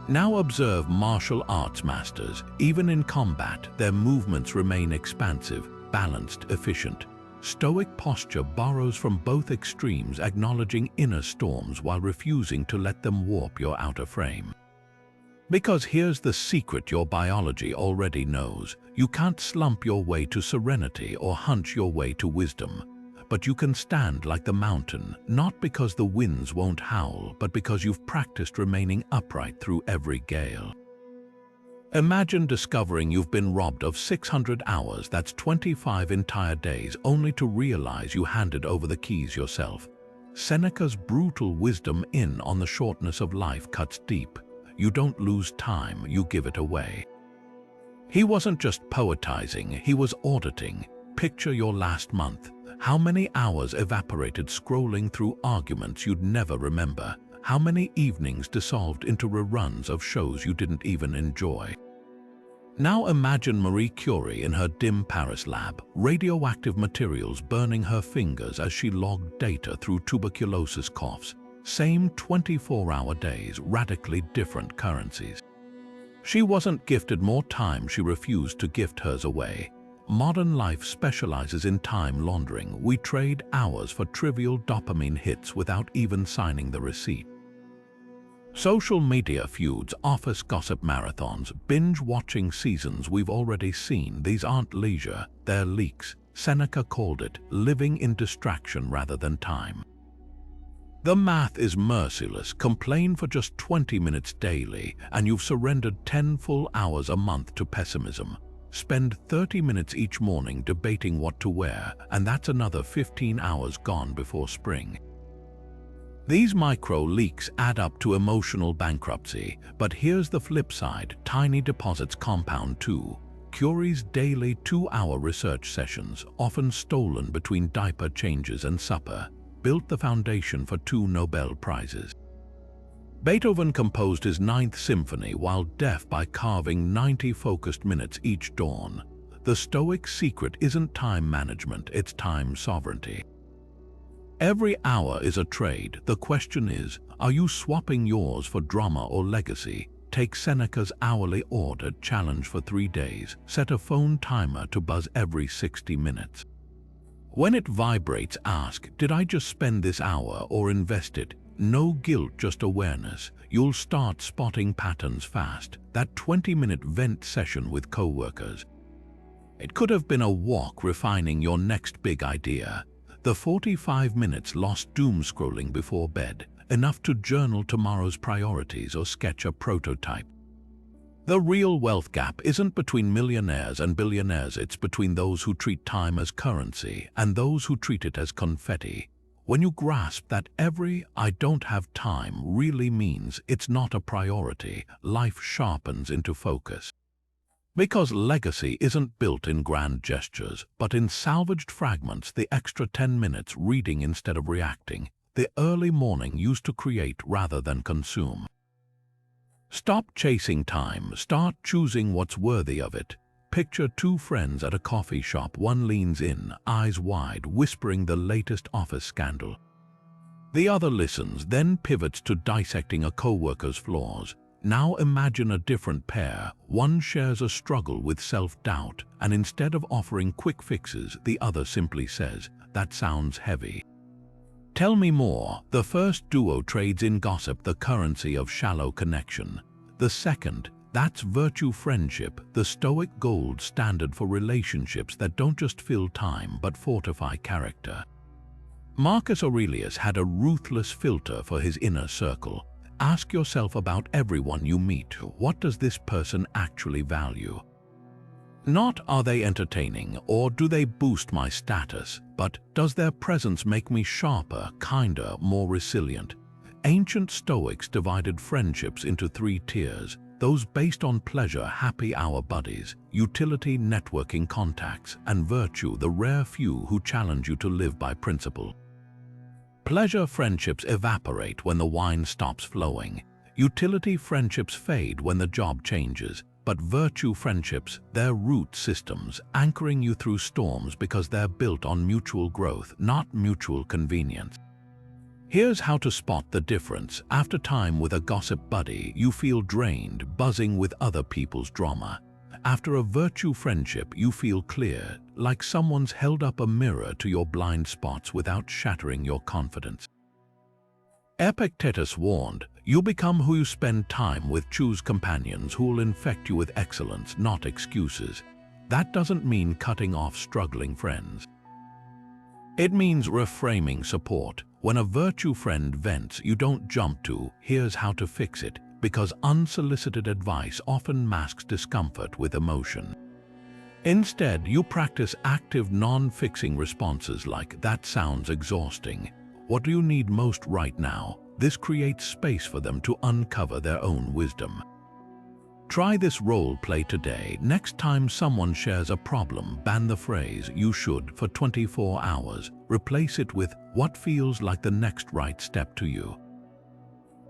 Now observe martial arts masters. Even in combat, their movements remain expansive, balanced, efficient. Stoic posture borrows from both extremes, acknowledging inner storms while refusing to let them warp your outer frame. Because here's the secret your biology already knows. You can't slump your way to serenity or hunch your way to wisdom. But you can stand like the mountain, not because the winds won't howl, but because you've practiced remaining upright through every gale. Imagine discovering you've been robbed of 600 hours, that's 25 entire days, only to realize you handed over the keys yourself. Seneca's brutal wisdom on the shortness of life cuts deep. You don't lose time, you give it away. He wasn't just poetizing, he was auditing. Picture your last month. How many hours evaporated scrolling through arguments you'd never remember? How many evenings dissolved into reruns of shows you didn't even enjoy? Now imagine Marie Curie in her dim Paris lab, radioactive materials burning her fingers as she logged data through tuberculosis coughs. Same 24-hour days, radically different currencies. She wasn't gifted more time, she refused to gift hers away. Modern life specializes in time laundering. We trade hours for trivial dopamine hits without even signing the receipt. Social media feuds, office gossip marathons, binge-watching seasons we've already seen. These aren't leisure, they're leaks. Seneca called it living in distraction rather than time. The math is merciless. Complain for just 20 minutes daily, and you've surrendered 10 full hours a month to pessimism. Spend 30 minutes each morning debating what to wear, and that's another 15 hours gone before spring. These micro leaks add up to emotional bankruptcy, but here's the flip side. Tiny deposits compound too. Curie's daily 2-hour research sessions, often stolen between diaper changes and supper, built the foundation for 2 Nobel Prizes. Beethoven composed his 9th symphony while deaf by carving 90 focused minutes each dawn. The Stoic secret isn't time management, it's time sovereignty. Every hour is a trade. The question is, are you swapping yours for drama or legacy? Take Seneca's hourly order challenge for 3 days. Set a phone timer to buzz every 60 minutes. When it vibrates, ask, did I just spend this hour or invest it? No guilt, just awareness. You'll start spotting patterns fast. That 20-minute vent session with coworkers. It could have been a walk refining your next big idea. The 45 minutes lost doom scrolling before bed, enough to journal tomorrow's priorities or sketch a prototype. The real wealth gap isn't between millionaires and billionaires, it's between those who treat time as currency and those who treat it as confetti. When you grasp that every "I don't have time" really means it's not a priority, life sharpens into focus. Because legacy isn't built in grand gestures, but in salvaged fragments, the extra 10 minutes reading instead of reacting, the early morning used to create rather than consume. Stop chasing time, start choosing what's worthy of it. Picture 2 friends at a coffee shop. One leans in, eyes wide, whispering the latest office scandal. The other listens, then pivots to dissecting a coworker's flaws. Now imagine a different pair. One shares a struggle with self-doubt, and instead of offering quick fixes, the other simply says, "That sounds heavy. Tell me more." The first duo trades in gossip, the currency of shallow connection. The second, that's virtue friendship, the Stoic gold standard for relationships that don't just fill time but fortify character. Marcus Aurelius had a ruthless filter for his inner circle. Ask yourself about everyone you meet, what does this person actually value? Not are they entertaining or do they boost my status, but does their presence make me sharper, kinder, more resilient? Ancient Stoics divided friendships into 3 tiers, those based on pleasure, happy hour buddies, utility, networking contacts, and virtue, the rare few who challenge you to live by principle. Pleasure friendships evaporate when the wine stops flowing. Utility friendships fade when the job changes. But virtue friendships, they're root systems, anchoring you through storms because they're built on mutual growth, not mutual convenience. Here's how to spot the difference. After time with a gossip buddy, you feel drained, buzzing with other people's drama. After a virtue friendship, you feel clear, like someone's held up a mirror to your blind spots without shattering your confidence. Epictetus warned, "You become who you spend time with. Choose companions who will infect you with excellence, not excuses." That doesn't mean cutting off struggling friends. It means reframing support. When a virtue friend vents, you don't jump to, "Here's how to fix it," because unsolicited advice often masks discomfort with emotion. Instead, you practice active non-fixing responses like, "That sounds exhausting. What do you need most right now?" This creates space for them to uncover their own wisdom. Try this role play today. Next time someone shares a problem, ban the phrase, "You should," for 24 hours. Replace it with, "What feels like the next right step to you?"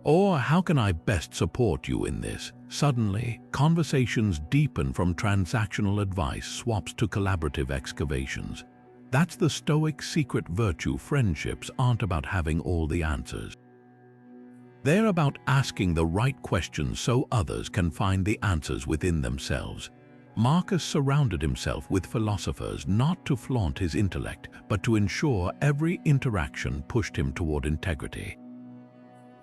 Or, "How can I best support you in this?" Suddenly, conversations deepen from transactional advice swaps to collaborative excavations. That's the Stoic secret virtue. Friendships aren't about having all the answers. They're about asking the right questions so others can find the answers within themselves. Marcus surrounded himself with philosophers not to flaunt his intellect, but to ensure every interaction pushed him toward integrity.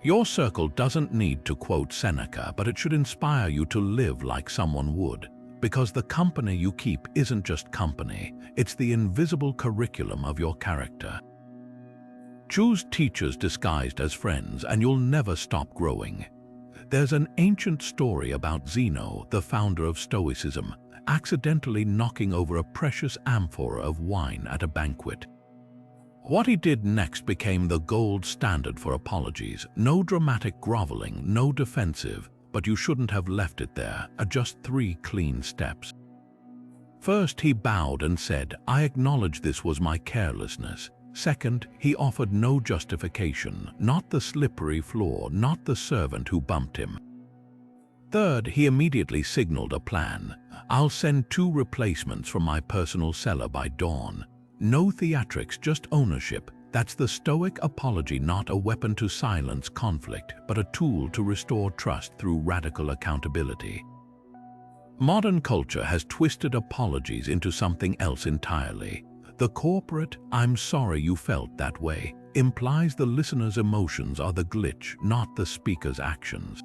Your circle doesn't need to quote Seneca, but it should inspire you to live like someone would, because the company you keep isn't just company, it's the invisible curriculum of your character. Choose teachers disguised as friends and you'll never stop growing. There's an ancient story about Zeno, the founder of Stoicism, accidentally knocking over a precious amphora of wine at a banquet. What he did next became the gold standard for apologies. No dramatic groveling, no defensive, but you shouldn't have left it there, just 3 clean steps. First, he bowed and said, "I acknowledge this was my carelessness." Second, he offered no justification, not the slippery floor, not the servant who bumped him. Third, he immediately signaled a plan. "I'll send 2 replacements from my personal cellar by dawn." No theatrics, just ownership. That's the Stoic apology, not a weapon to silence conflict, but a tool to restore trust through radical accountability. Modern culture has twisted apologies into something else entirely. The corporate "I'm sorry you felt that way" implies the listener's emotions are the glitch, not the speaker's actions.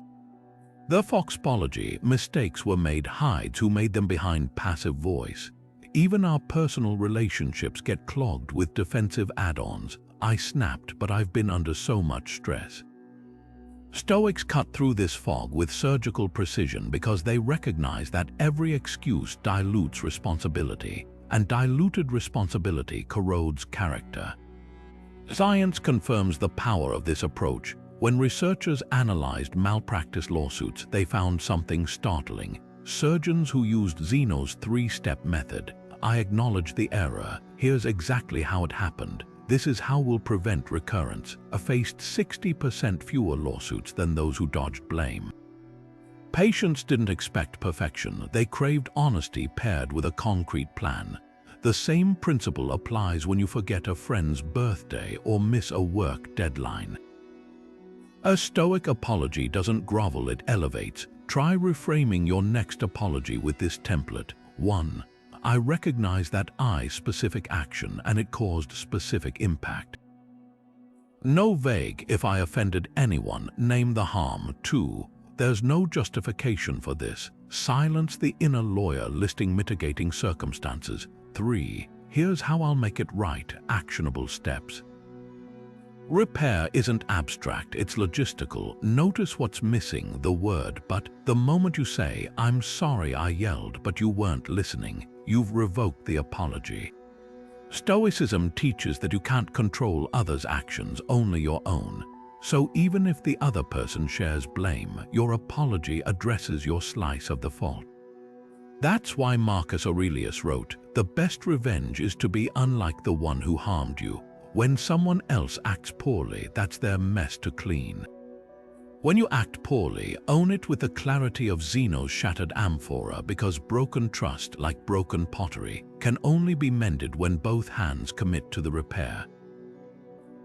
The foxpology, mistakes were made, hides who made them behind passive voice. Even our personal relationships get clogged with defensive add-ons. "I snapped, but I've been under so much stress." Stoics cut through this fog with surgical precision because they recognize that every excuse dilutes responsibility, and diluted responsibility corrodes character. Science confirms the power of this approach. When researchers analyzed malpractice lawsuits, they found something startling. Surgeons who used Zeno's 3-step method. "I acknowledge the error. Here's exactly how it happened. This is how we'll prevent recurrence," faced 60% fewer lawsuits than those who dodged blame. Patients didn't expect perfection. They craved honesty paired with a concrete plan. The same principle applies when you forget a friend's birthday or miss a work deadline. A Stoic apology doesn't grovel, it elevates. Try reframing your next apology with this template. 1. I recognize that specific action and it caused specific impact. No vague "if I offended anyone, name the harm." 2. There's no justification for this. Silence the inner lawyer listing mitigating circumstances. 3. Here's how I'll make it right. Actionable steps. Repair isn't abstract, it's logistical. Notice what's missing, the word, but the moment you say, "I'm sorry I yelled, but you weren't listening," you've revoked the apology. Stoicism teaches that you can't control others' actions, only your own. So even if the other person shares blame, your apology addresses your slice of the fault. That's why Marcus Aurelius wrote, "The best revenge is to be unlike the one who harmed you." When someone else acts poorly, that's their mess to clean. When you act poorly, own it with the clarity of Zeno's shattered amphora, because broken trust, like broken pottery, can only be mended when both hands commit to the repair.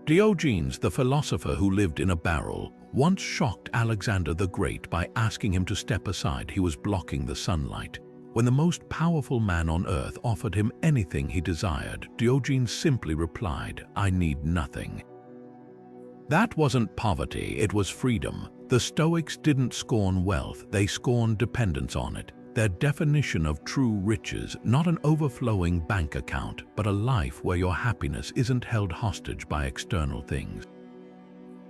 Diogenes, the philosopher who lived in a barrel, once shocked Alexander the Great by asking him to step aside. He was blocking the sunlight. When the most powerful man on earth offered him anything he desired, Diogenes simply replied, "I need nothing." That wasn't poverty, it was freedom. The Stoics didn't scorn wealth, they scorned dependence on it. Their definition of true riches, not an overflowing bank account, but a life where your happiness isn't held hostage by external things.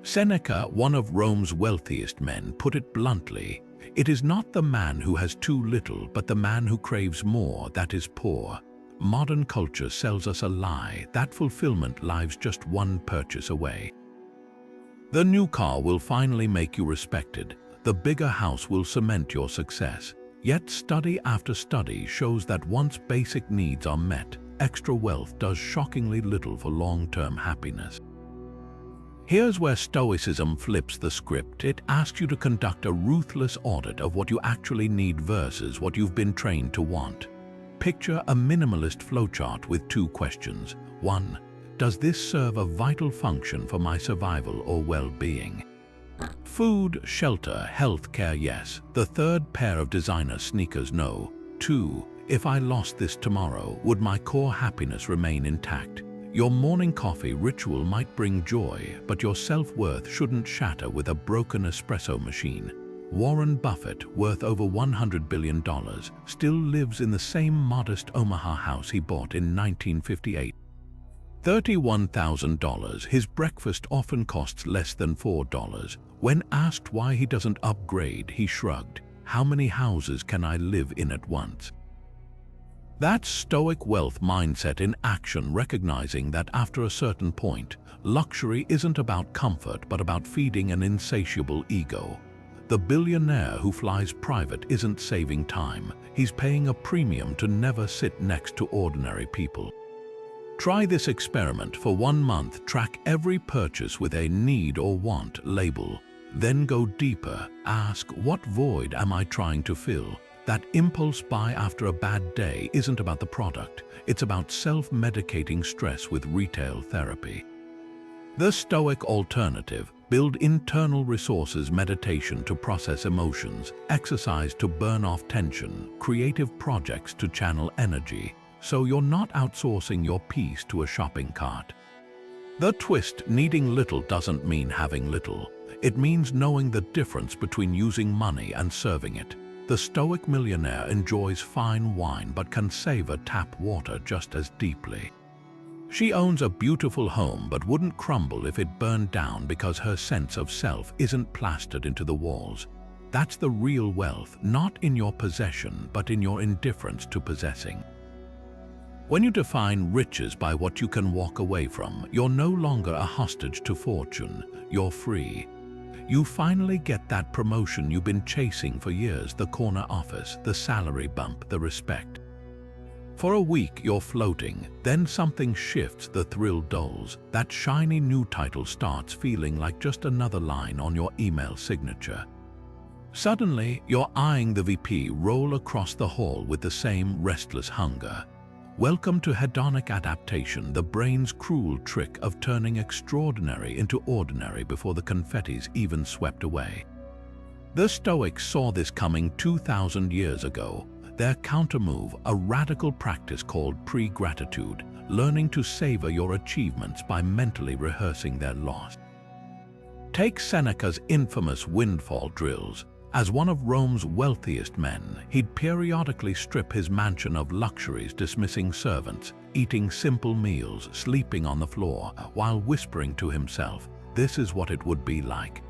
Seneca, one of Rome's wealthiest men, put it bluntly, "It is not the man who has too little, but the man who craves more that is poor." Modern culture sells us a lie. That fulfillment lies just one purchase away. The new car will finally make you respected. The bigger house will cement your success. Yet study after study shows that once basic needs are met, extra wealth does shockingly little for long-term happiness. Here's where Stoicism flips the script. It asks you to conduct a ruthless audit of what you actually need versus what you've been trained to want. Picture a minimalist flowchart with 2 questions. 1. Does this serve a vital function for my survival or well-being? Food, shelter, healthcare, yes. The third pair of designer sneakers, no. 2. If I lost this tomorrow, would my core happiness remain intact? Your morning coffee ritual might bring joy, but your self-worth shouldn't shatter with a broken espresso machine. Warren Buffett, worth over $100 billion, still lives in the same modest Omaha house he bought in 1958. $31,000, his breakfast often costs less than $4. When asked why he doesn't upgrade, he shrugged, "How many houses can I live in at once?" That's Stoic wealth mindset in action, recognizing that after a certain point, luxury isn't about comfort but about feeding an insatiable ego. The billionaire who flies private isn't saving time, he's paying a premium to never sit next to ordinary people. Try this experiment for 1 month. Track every purchase with a need or want label. Then go deeper. Ask, what void am I trying to fill? That impulse buy after a bad day isn't about the product. It's about self-medicating stress with retail therapy. The Stoic alternative: build internal resources, meditation to process emotions, exercise to burn off tension, creative projects to channel energy, so you're not outsourcing your peace to a shopping cart. The twist: needing little doesn't mean having little. It means knowing the difference between using money and serving it. The Stoic millionaire enjoys fine wine but can savor tap water just as deeply. She owns a beautiful home but wouldn't crumble if it burned down because her sense of self isn't plastered into the walls. That's the real wealth, not in your possession but in your indifference to possessing. When you define riches by what you can walk away from, you're no longer a hostage to fortune, you're free. You finally get that promotion you've been chasing for years, the corner office, the salary bump, the respect. For a week you're floating, then something shifts, the thrill dulls. That shiny new title starts feeling like just another line on your email signature. Suddenly, you're eyeing the VP roll across the hall with the same restless hunger. Welcome to hedonic adaptation, the brain's cruel trick of turning extraordinary into ordinary before the confetti's even swept away. The Stoics saw this coming 2,000 years ago. Their countermove, a radical practice called pre-gratitude, learning to savor your achievements by mentally rehearsing their loss. Take Seneca's infamous windfall drills. As one of Rome's wealthiest men, he'd periodically strip his mansion of luxuries, dismissing servants, eating simple meals, sleeping on the floor, while whispering to himself, "This is what it would be like."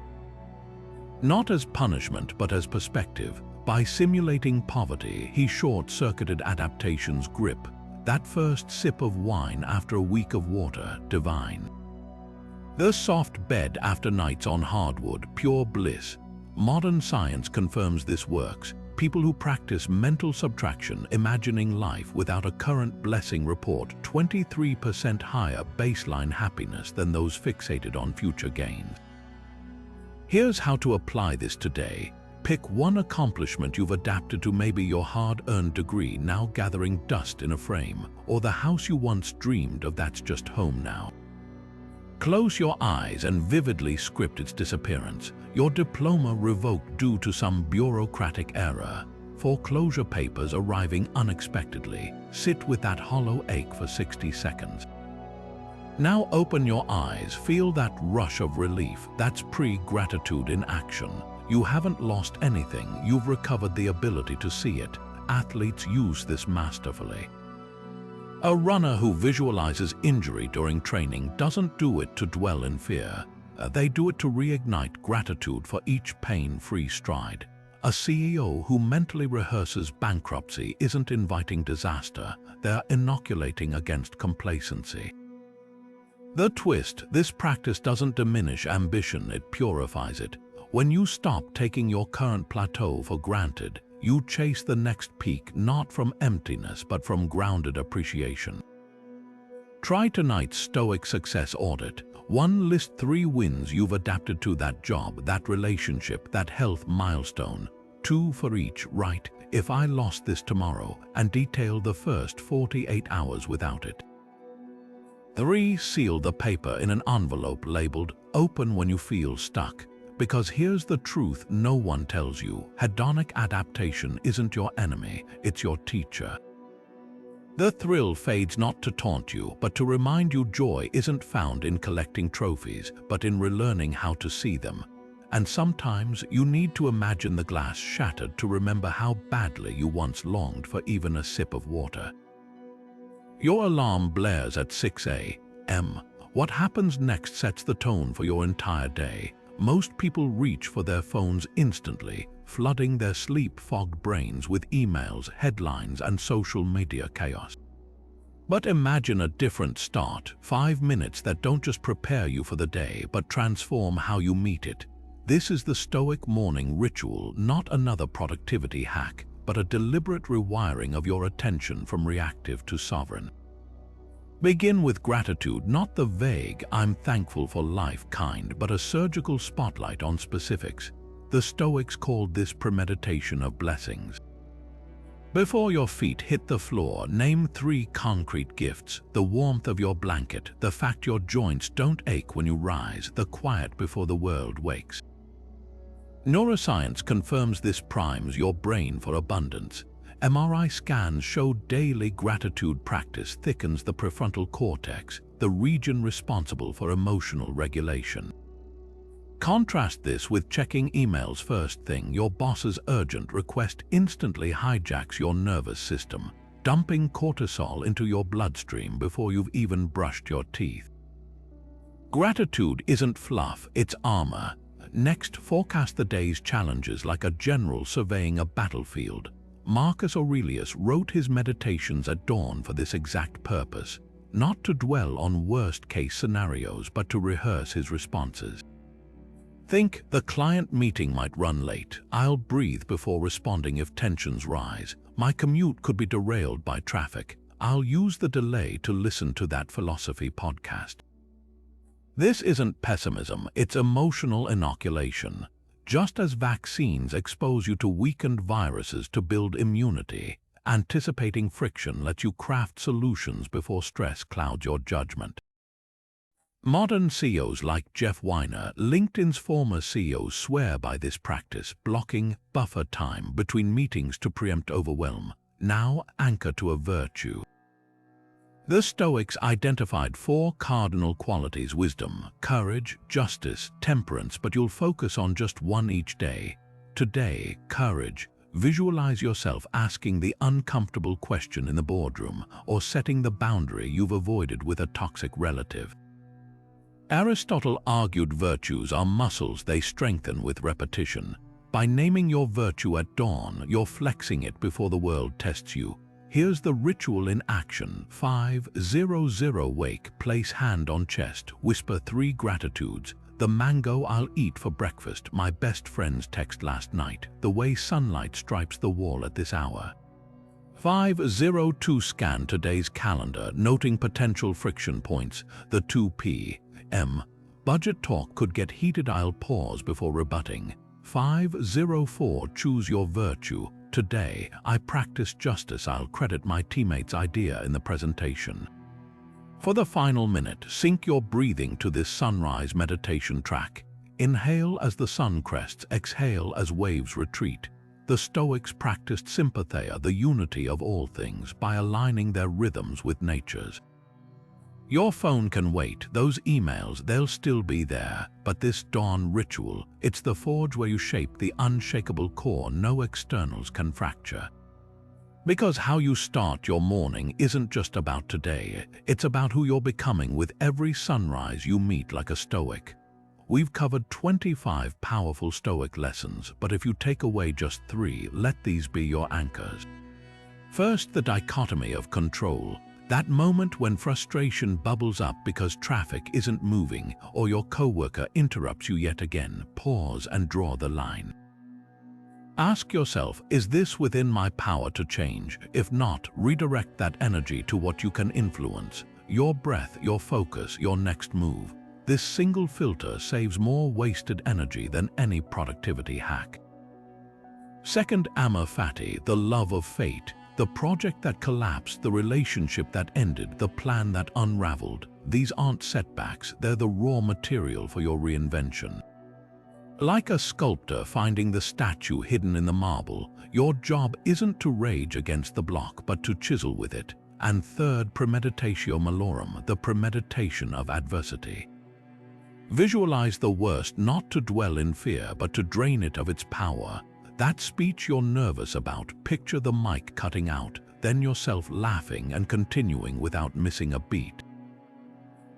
Not as punishment, but as perspective. By simulating poverty, he short-circuited adaptation's grip. That first sip of wine after a week of water, divine. The soft bed after nights on hardwood, pure bliss. Modern science confirms this works. People who practice mental subtraction, imagining life without a current blessing, report 23% higher baseline happiness than those fixated on future gains. Here's how to apply this today. Pick one accomplishment you've adapted to, maybe your hard-earned degree now gathering dust in a frame, or the house you once dreamed of that's just home now. Close your eyes and vividly script its disappearance. Your diploma revoked due to some bureaucratic error. Foreclosure papers arriving unexpectedly. Sit with that hollow ache for 60 seconds. Now open your eyes, feel that rush of relief. That's pre-gratitude in action. You haven't lost anything, you've recovered the ability to see it. Athletes use this masterfully. A runner who visualizes injury during training doesn't do it to dwell in fear. They do it to reignite gratitude for each pain-free stride. A CEO who mentally rehearses bankruptcy isn't inviting disaster, they're inoculating against complacency. The twist: this practice doesn't diminish ambition, it purifies it. When you stop taking your current plateau for granted, you chase the next peak not from emptiness but from grounded appreciation. Try tonight's Stoic success audit. 1. List 3 wins you've adapted to: that job, that relationship, that health milestone. 2. For each, write, "If I lost this tomorrow," and detail the first 48 hours without it. 3. Seal the paper in an envelope labeled "Open when you feel stuck." Because here's the truth no one tells you: hedonic adaptation isn't your enemy, it's your teacher. The thrill fades not to taunt you, but to remind you joy isn't found in collecting trophies, but in relearning how to see them. And sometimes you need to imagine the glass shattered to remember how badly you once longed for even a sip of water. Your alarm blares at 6 a.m. What happens next sets the tone for your entire day. Most people reach for their phones instantly, flooding their sleep-fogged brains with emails, headlines, and social media chaos. But imagine a different start, 5 minutes that don't just prepare you for the day, but transform how you meet it. This is the Stoic morning ritual, not another productivity hack, but a deliberate rewiring of your attention from reactive to sovereign. Begin with gratitude, not the vague, "I'm thankful for life" kind, but a surgical spotlight on specifics. The Stoics called this premeditation of blessings. Before your feet hit the floor, name 3 concrete gifts: the warmth of your blanket, the fact your joints don't ache when you rise, the quiet before the world wakes. Neuroscience confirms this primes your brain for abundance. MRI scans show daily gratitude practice thickens the prefrontal cortex, the region responsible for emotional regulation. Contrast this with checking emails first thing. Your boss's urgent request instantly hijacks your nervous system, dumping cortisol into your bloodstream before you've even brushed your teeth. Gratitude isn't fluff, it's armor. Next, forecast the day's challenges like a general surveying a battlefield. Marcus Aurelius wrote his meditations at dawn for this exact purpose, not to dwell on worst-case scenarios, but to rehearse his responses. Think, the client meeting might run late. I'll breathe before responding if tensions rise. My commute could be derailed by traffic. I'll use the delay to listen to that philosophy podcast. This isn't pessimism, it's emotional inoculation. Just as vaccines expose you to weakened viruses to build immunity, anticipating friction lets you craft solutions before stress clouds your judgment. Modern CEOs like Jeff Weiner, LinkedIn's former CEO, swear by this practice, blocking buffer time between meetings to preempt overwhelm, now anchor to a virtue. The Stoics identified 4 cardinal qualities: wisdom, courage, justice, temperance, but you'll focus on just one each day. Today, courage. Visualize yourself asking the uncomfortable question in the boardroom or setting the boundary you've avoided with a toxic relative. Aristotle argued virtues are muscles they strengthen with repetition. By naming your virtue at dawn, you're flexing it before the world tests you. Here's the ritual in action. 5:00 Wake, place hand on chest, whisper 3 gratitudes. The mango I'll eat for breakfast, my best friend's text last night, the way sunlight stripes the wall at this hour. 5:02 Scan today's calendar, noting potential friction points. The 2 p.m. budget talk could get heated, I'll pause before rebutting. 5:04 Choose your virtue. Today, I practice justice, I'll credit my teammate's idea in the presentation. For the final minute, sync your breathing to this sunrise meditation track. Inhale as the sun crests, exhale as waves retreat. The Stoics practiced Sympatheia, the unity of all things, by aligning their rhythms with nature's. Your phone can wait, those emails, they'll still be there, but this dawn ritual, it's the forge where you shape the unshakable core no externals can fracture. Because how you start your morning isn't just about today, it's about who you're becoming with every sunrise you meet like a Stoic. We've covered 25 powerful Stoic lessons, but if you take away just 3, let these be your anchors. First, the dichotomy of control. That moment when frustration bubbles up because traffic isn't moving or your coworker interrupts you yet again, pause and draw the line. Ask yourself, is this within my power to change? If not, redirect that energy to what you can influence: your breath, your focus, your next move. This single filter saves more wasted energy than any productivity hack. Second, Amor Fati, the love of fate. The project that collapsed, the relationship that ended, the plan that unraveled. These aren't setbacks, they're the raw material for your reinvention. Like a sculptor finding the statue hidden in the marble, your job isn't to rage against the block, but to chisel with it. And third, Premeditatio Malorum, the premeditation of adversity. Visualize the worst, not to dwell in fear, but to drain it of its power. That speech you're nervous about, picture the mic cutting out, then yourself laughing and continuing without missing a beat.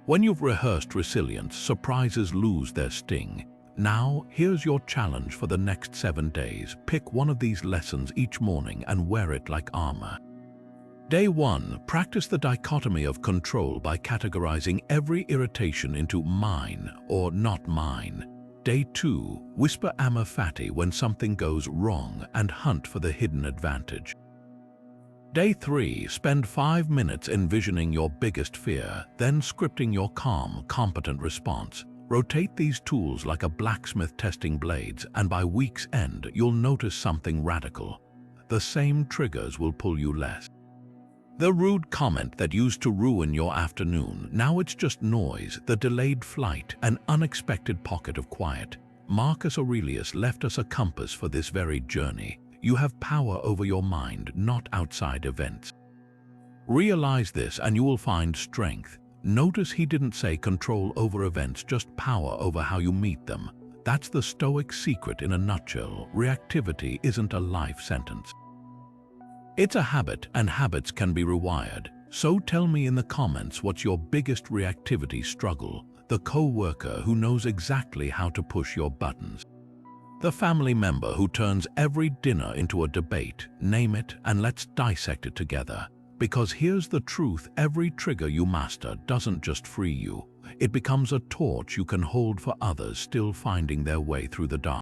When you've rehearsed resilience, surprises lose their sting. Now, here's your challenge for the next 7 days. Pick one of these lessons each morning and wear it like armor. Day 1, practice the dichotomy of control by categorizing every irritation into mine or not mine. Day 2, whisper Amor Fati when something goes wrong and hunt for the hidden advantage. Day 3, spend 5 minutes envisioning your biggest fear, then scripting your calm, competent response. Rotate these tools like a blacksmith testing blades, and by week's end, you'll notice something radical. The same triggers will pull you less. The rude comment that used to ruin your afternoon, now it's just noise, the delayed flight, an unexpected pocket of quiet. Marcus Aurelius left us a compass for this very journey. You have power over your mind, not outside events. Realize this and you will find strength. Notice he didn't say control over events, just power over how you meet them. That's the Stoic secret in a nutshell. Reactivity isn't a life sentence. It's a habit, and habits can be rewired. So tell me in the comments what's your biggest reactivity struggle, the co-worker who knows exactly how to push your buttons, the family member who turns every dinner into a debate. Name it and let's dissect it together. Because here's the truth, every trigger you master doesn't just free you. It becomes a torch you can hold for others still finding their way through the dark.